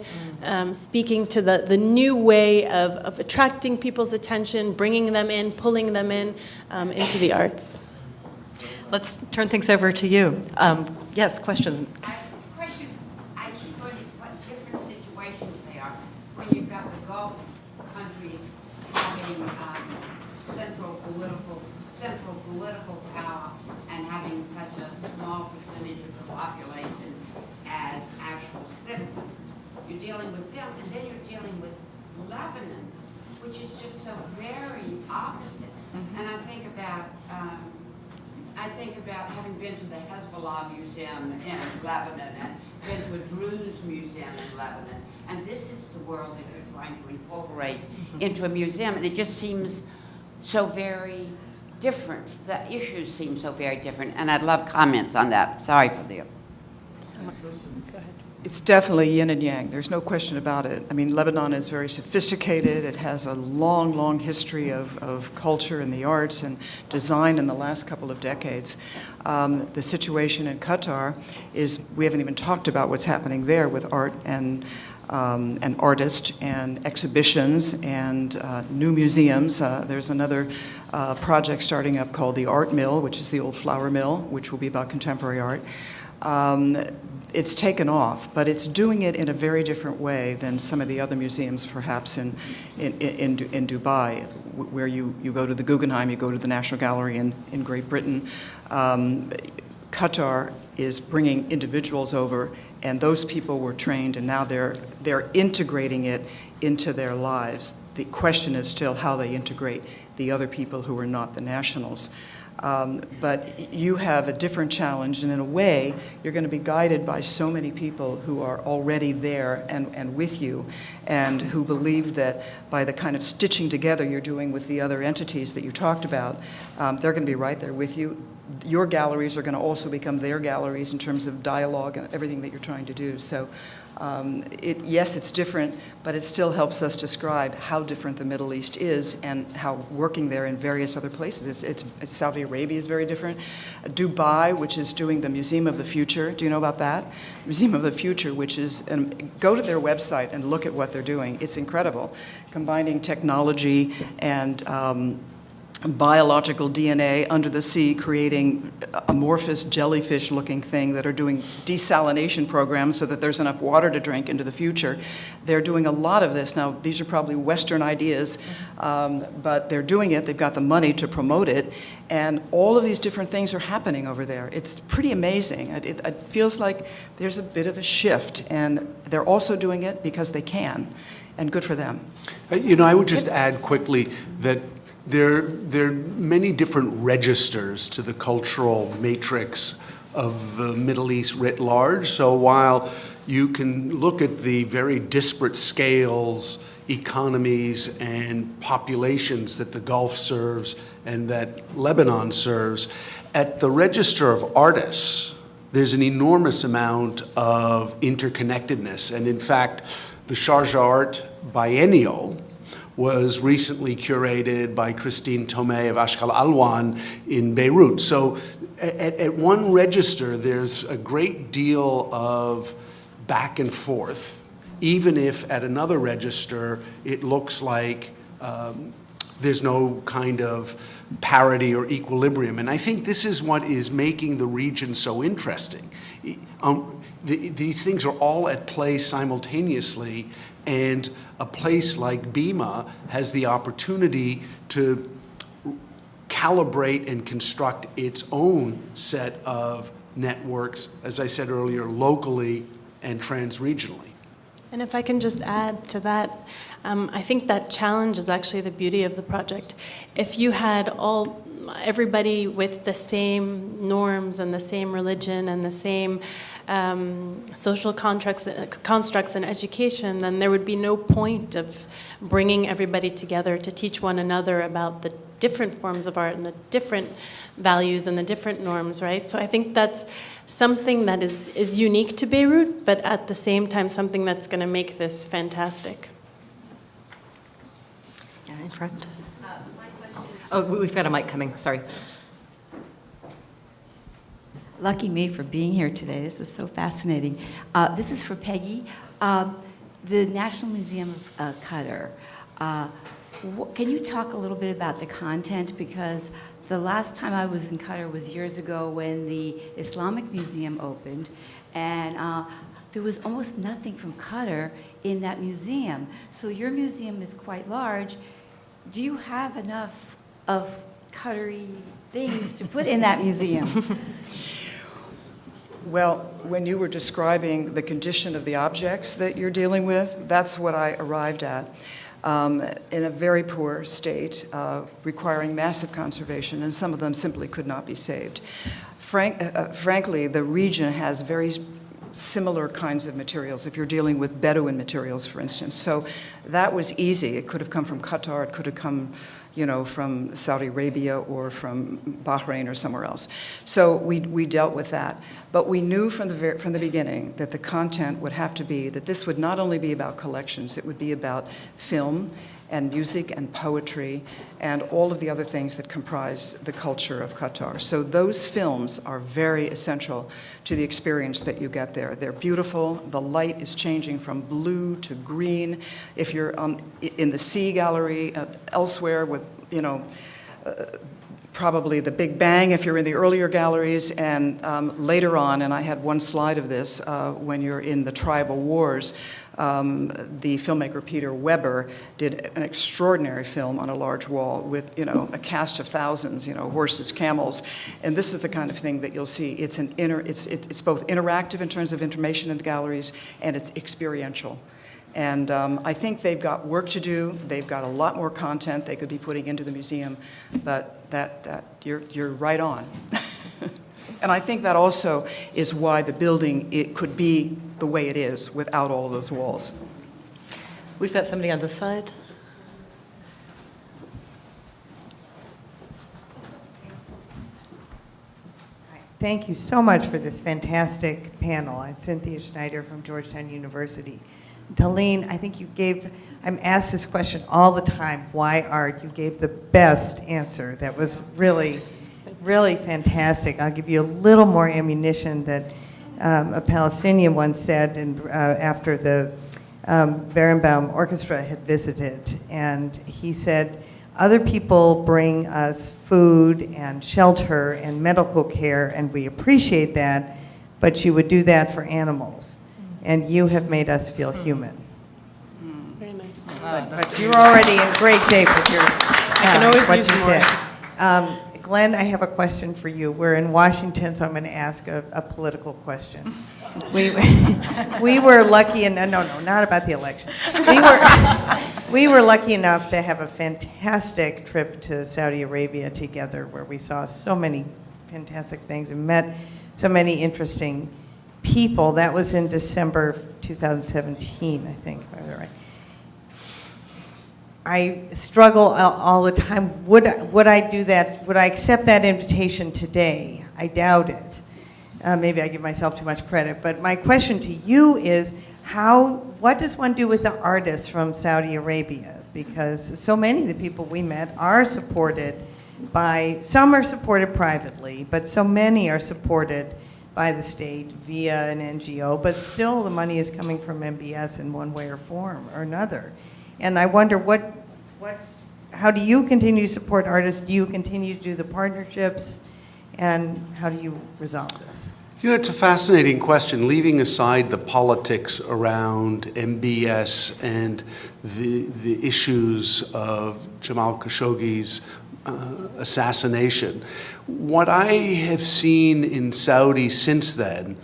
speaking to the new way of attracting people's attention, bringing them in, pulling them in into the arts. Let's turn things over to you. Yes, questions? You've got the Gulf countries having central political power and having such a small percentage of the population as actual citizens. You're dealing with them, and then you're dealing with Lebanon, which is just so very opposite. Mm-hmm. And I think about having been to the Hezbollah Museum in Lebanon and been to a Druze museum in Lebanon, and this is the world that you're trying to incorporate into a museum, and it just seems so very different. The issues seem so very different, and I'd love comments on that. Sorry for the... Go ahead. It's definitely yin and yang. There's no question about it. I mean, Lebanon is very sophisticated. It has a long, long history of culture and the arts and design in the last couple of decades. The situation in Qatar is, we haven't even talked about what's happening there with art and artists and exhibitions and new museums. There's another project starting up called the Art Mill, which is the old flour mill, which will be about contemporary art. It's taken off, but it's doing it in a very different way than some of the other museums, perhaps in Dubai, where you go to the Guggenheim, you go to the National Gallery in Great Britain. Qatar is bringing individuals over, and those people were trained, and now they're integrating it into their lives. The question is still how they integrate the other people who are not the nationals. But you have a different challenge, and in a way, you're going to be guided by so many people who are already there and with you, and who believe that by the kind of stitching together you're doing with the other entities that you talked about, they're going to be right there with you. Your galleries are going to also become their galleries in terms of dialogue and everything that you're trying to do. So yes, it's different, but it still helps us describe how different the Middle East is and how working there in various other places. It's Saudi Arabia is very different. Dubai, which is doing the Museum of the Future. Do you know about that? Museum of the Future, which is, go to their website and look at what they're doing. It's incredible, combining technology and biological DNA under the sea, creating amorphous jellyfish-looking thing that are doing desalination programs so that there's enough water to drink into the future. They're doing a lot of this. Now, these are probably Western ideas, but they're doing it. They've got the money to promote it, and all of these different things are happening over there. It's pretty amazing. It feels like there's a bit of a shift, and they're also doing it because they can, and good for them. I would just add quickly that there are many different registers to the cultural matrix of the Middle East writ large. So while you can look at the very disparate scales, economies, and populations that the Gulf serves and that Lebanon serves, at the register of artists, there's an enormous amount of interconnectedness. And in fact, the Sharjah Art Biennial was recently curated by Christine Tomei of Ashkal Alwan in Beirut. So at one register, there's a great deal of back and forth, even if at another register, it looks like there's no kind of parity or equilibrium. And I think this is what is making the region so interesting. These things are all at play simultaneously, and a place like BeMA has the opportunity to calibrate and construct its own set of networks, as I said earlier, locally and trans-regionally. And if I can just add to that, I think that challenge is actually the beauty of the project. If you had everybody with the same norms and the same religion and the same social constructs and education, then there would be no point of bringing everybody together to teach one another about the different forms of art and the different values and the different norms, right? So I think that's something that is unique to Beirut, but at the same time something that's going to make this fantastic. Yeah, in front. Oh, we've got a mic coming, sorry. Lucky me for being here today. This is so fascinating. This is for Peggy. The National Museum of Clutter. Can you talk a little bit about the content? Because the last time I was in Qatar was years ago when the Islamic Museum opened, and there was almost nothing from Qatar in that museum. So your museum is quite large. Do you have enough of Qatari things to put in that museum? Well, when you were describing the condition of the objects that you're dealing with, that's what I arrived at. In a very poor state, requiring massive conservation, and some of them simply could not be saved. Frankly, the region has very similar kinds of materials, if you're dealing with Bedouin materials, for instance. So that was easy. It could have come from Qatar, it could have come, from Saudi Arabia or from Bahrain or somewhere else. So we dealt with that. But we knew from the beginning that the content would have to be, that this would not only be about collections, it would be about film and music and poetry and all of the other things that comprise the culture of Qatar. So those films are very essential to the experience that you get there. They're beautiful. The light is changing from blue to green. If you're in the Sea Gallery, elsewhere with, probably the Big Bang if you're in the earlier galleries, and later on, and I had one slide of this, when you're in the Tribal Wars, the filmmaker Peter Weber did an extraordinary film on a large wall with, a cast of thousands, horses, camels, and this is the kind of thing that you'll see. It's it's both interactive in terms of information in the galleries, and it's experiential. And I think they've got work to do. They've got a lot more content they could be putting into the museum, but you're right on. And I think that also is why the building, it could be the way it is without all of those walls. We've got somebody on this side. Thank you so much for this fantastic panel. I'm Cynthia Schneider from Georgetown University. Taline, I think I'm asked this question all the time, why art? You gave the best answer. That was really, really fantastic. I'll give you a little more ammunition that a Palestinian once said after the Berenbaum Orchestra had visited, and he said, other people bring us food and shelter and medical care, and we appreciate that, but you would do that for animals. And you have made us feel human. Very nice. But you're already in great shape with your, I can always what use you more. said. Glenn, I have a question for you. We're in Washington, so I'm going to ask a political question. We were lucky, and no, not about the election. We were lucky enough to have a fantastic trip to Saudi Arabia together, where we saw so many fantastic things and met so many interesting people. That was in December 2017, I think, if I remember right. I struggle all the time. Would I do that? Would I accept that invitation today? I doubt it. Maybe I give myself too much credit. But my question to you is, what does one do with the artists from Saudi Arabia? Because so many of the people we met are supported by, some are supported privately, but so many are supported by the state via an NGO, but still the money is coming from MBS in one way or form or another. And I wonder how do you continue to support artists? Do you continue to do the partnerships? And how do you resolve this? It's a fascinating question, leaving aside the politics around MBS and the issues of Jamal Khashoggi's assassination. What I have seen in Saudi since then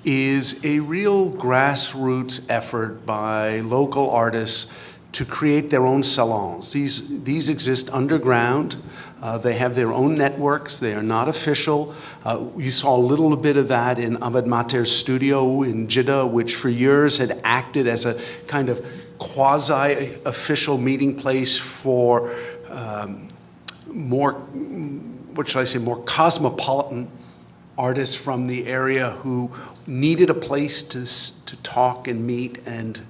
is a real grassroots effort by local artists to create their own salons. These exist underground. They have their own networks. They are not official. You saw a little bit of that in Ahmed Mater's studio in Jeddah, which for years had acted as a kind of quasi-official meeting place for more cosmopolitan artists from the area who needed a place to talk and meet and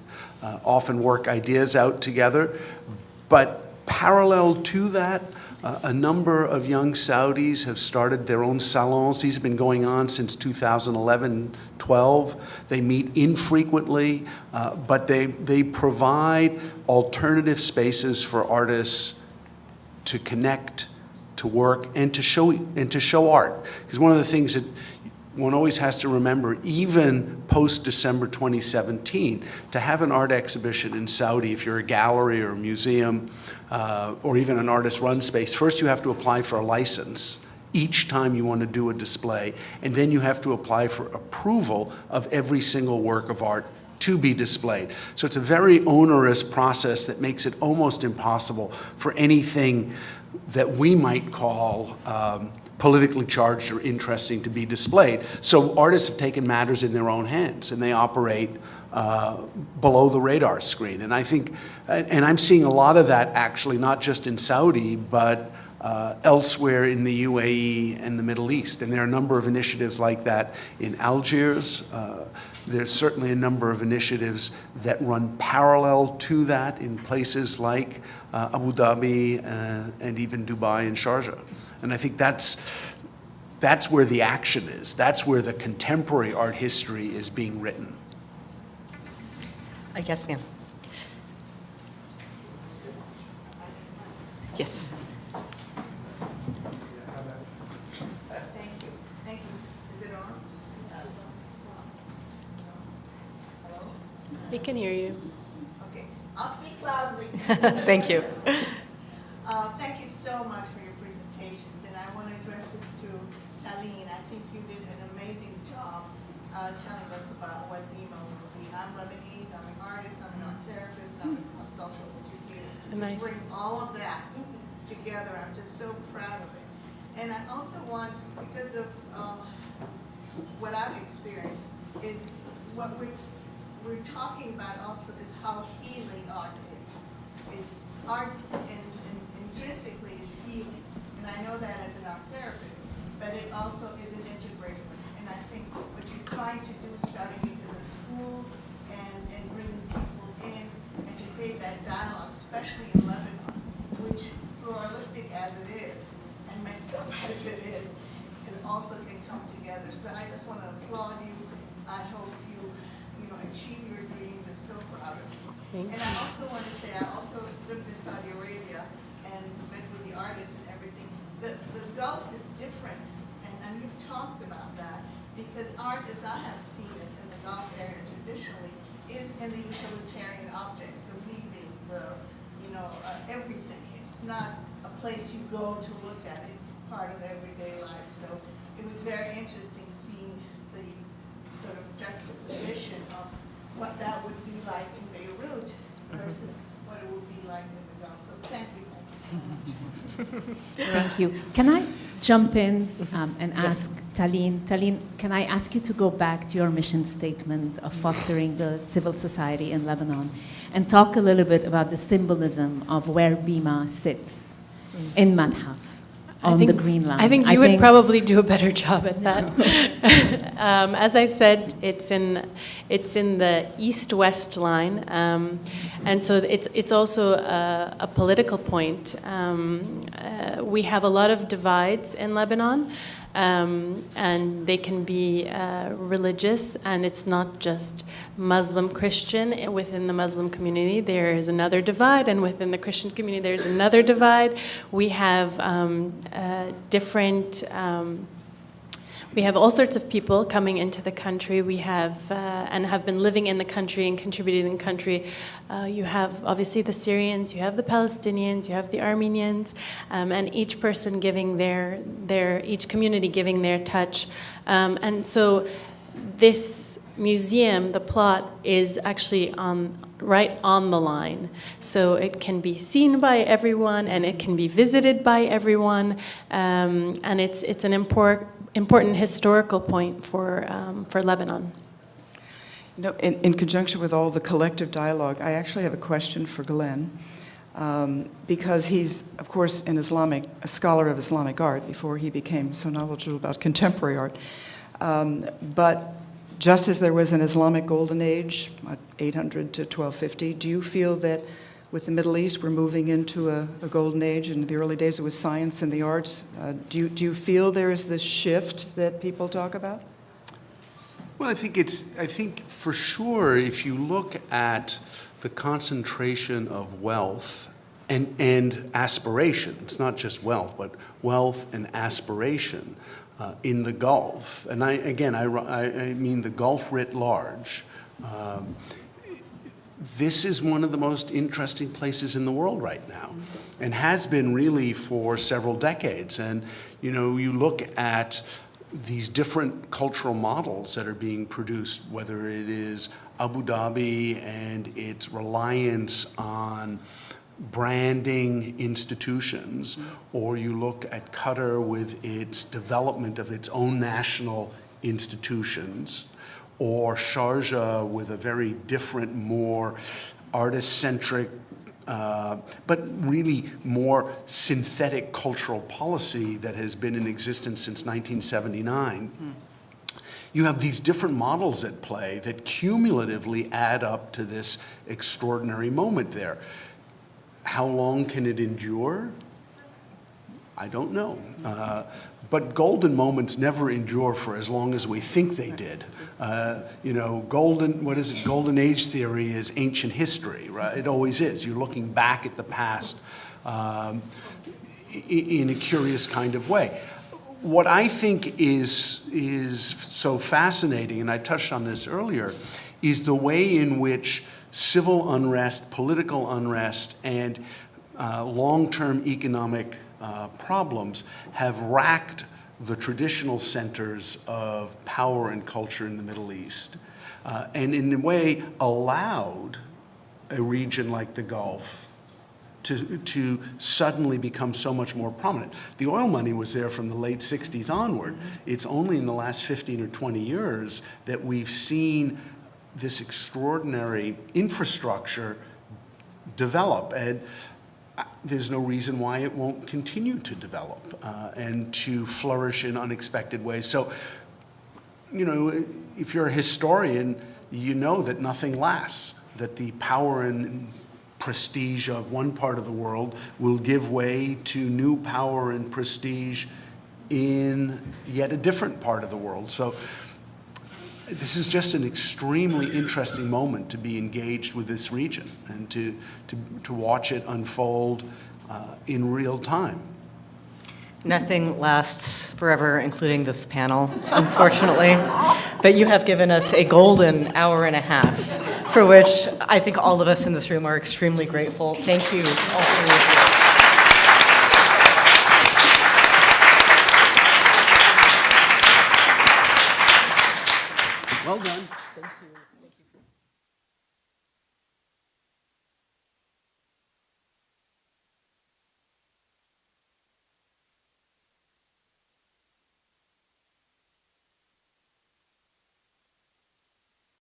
often work ideas out together. But parallel to that, a number of young Saudis have started their own salons. These have been going on since 2011-12. They meet infrequently, but they provide alternative spaces for artists to connect, to work, and to show art. Because one of the things that one always has to remember, even post-December 2017, to have an art exhibition in Saudi, if you're a gallery or a museum, or even an artist-run space, first you have to apply for a license each time you want to do a display, and then you have to apply for approval of every single work of art to be displayed. So it's a very onerous process that makes it almost impossible for anything that we might call politically charged or interesting to be displayed. So artists have taken matters in their own hands, and they operate below the radar screen. And I think, and I'm seeing a lot of that actually, not just in Saudi, but elsewhere in the UAE and the Middle East. And there are a number of initiatives like that in Algiers. There's certainly a number of initiatives that run parallel to that in places like Abu Dhabi and even Dubai and Sharjah. And I think that's where the action is. That's where the contemporary art history is being written. Yes, ma'am. Yes. Thank you. Thank you. Is it on? Hello? We can hear you. Okay. I'll speak loudly. Thank you. Thank you so much for your presentations, and I want to address this to Taline. I think you did an amazing job telling us about what BeMA will be. I'm Lebanese, I'm an artist, I'm an art therapist, and I'm a cross-cultural educator. So you Nice. bring all of that together. I'm just so proud of it. And I also want, because of what I've experienced, is what we're talking about also is how healing art is. It's art and intrinsically is healing. And I know that as an art therapist, but it also is an integrator. And I think what you're trying to do, starting into the schools and bringing people in and to create that dialogue, especially in Lebanon, which pluralistic as it is and messed up as it is, it also can come together. So I just want to applaud you. I hope you achieve your dream. We're so proud of you. And I also want to say, I also lived in Saudi Arabia and met with the artists and everything. The Gulf is different, and you've talked about that, because art, as I have seen it in the Gulf area traditionally, is in the utilitarian objects, the weavings, everything. It's not a place you go to look at. It's part of everyday life. So it was very interesting seeing the sort of juxtaposition of what that would be like in Beirut versus what it would be like in the Gulf. So thank you so much. Thank you. Can I jump in and ask Taline? Taline, can I ask you to go back to your mission statement of fostering the civil society in Lebanon and talk a little bit about the symbolism of where BeMA sits in Madhaf on the Green Line? I think you would probably do a better job at that. As I said, it's in the east-west line, and so it's also a political point. We have a lot of divides in Lebanon, and they can be religious, and it's not just Muslim-Christian. Within the Muslim community, there is another divide, and within the Christian community, there's another divide. We have different... we have all sorts of people coming into the country. We have, and have been living in the country and contributing in the country. You have, obviously, the Syrians, you have the Palestinians, you have the Armenians, and each person giving each community giving their touch. And so this museum, the plot, is actually right on the line. So it can be seen by everyone, and it can be visited by everyone, and it's an important historical point for Lebanon. In conjunction with all the collective dialogue, I actually have a question for Glenn, because he's, of course, a scholar of Islamic art before he became so knowledgeable about contemporary art. But just as there was an Islamic golden age, 800 to 1250, do you feel that with the Middle East we're moving into a golden age? In the early days it was science and the arts. Do you feel there is this shift that people talk about? Well, I think for sure, if you look at the concentration of wealth and aspiration, it's not just wealth, but wealth and aspiration in the Gulf, and I mean the Gulf writ large. This is one of the most interesting places in the world right now, and has been really for several decades. And you look at these different cultural models that are being produced, whether it is Abu Dhabi and its reliance on branding institutions, or you look at Qatar with its development of its own national institutions, or Sharjah with a very different, more artist-centric, but really more synthetic cultural policy that has been in existence since 1979. You have these different models at play that cumulatively add up to this extraordinary moment there. How long can it endure? I don't know. But golden moments never endure for as long as we think they did. Golden age theory is ancient history, right? It always is. You're looking back at the past in a curious kind of way. What I think is so fascinating, and I touched on this earlier, is the way in which civil unrest, political unrest, and long-term economic problems have racked the traditional centers of power and culture in the Middle East, and in a way allowed a region like the Gulf to suddenly become so much more prominent. The oil money was there from the late 60s onward. It's only in the last 15 or 20 years that we've seen this extraordinary infrastructure develop, and there's no reason why it won't continue to develop and to flourish in unexpected ways. So, if you're a historian, you know that nothing lasts, that the power and prestige of one part of the world will give way to new power and prestige in yet a different part of the world. So this is just an extremely interesting moment to be engaged with this region and to watch it unfold in real time. Nothing lasts forever, including this panel, unfortunately. But you have given us a golden hour and a half, for which I think all of us in this room are extremely grateful. Thank you all for your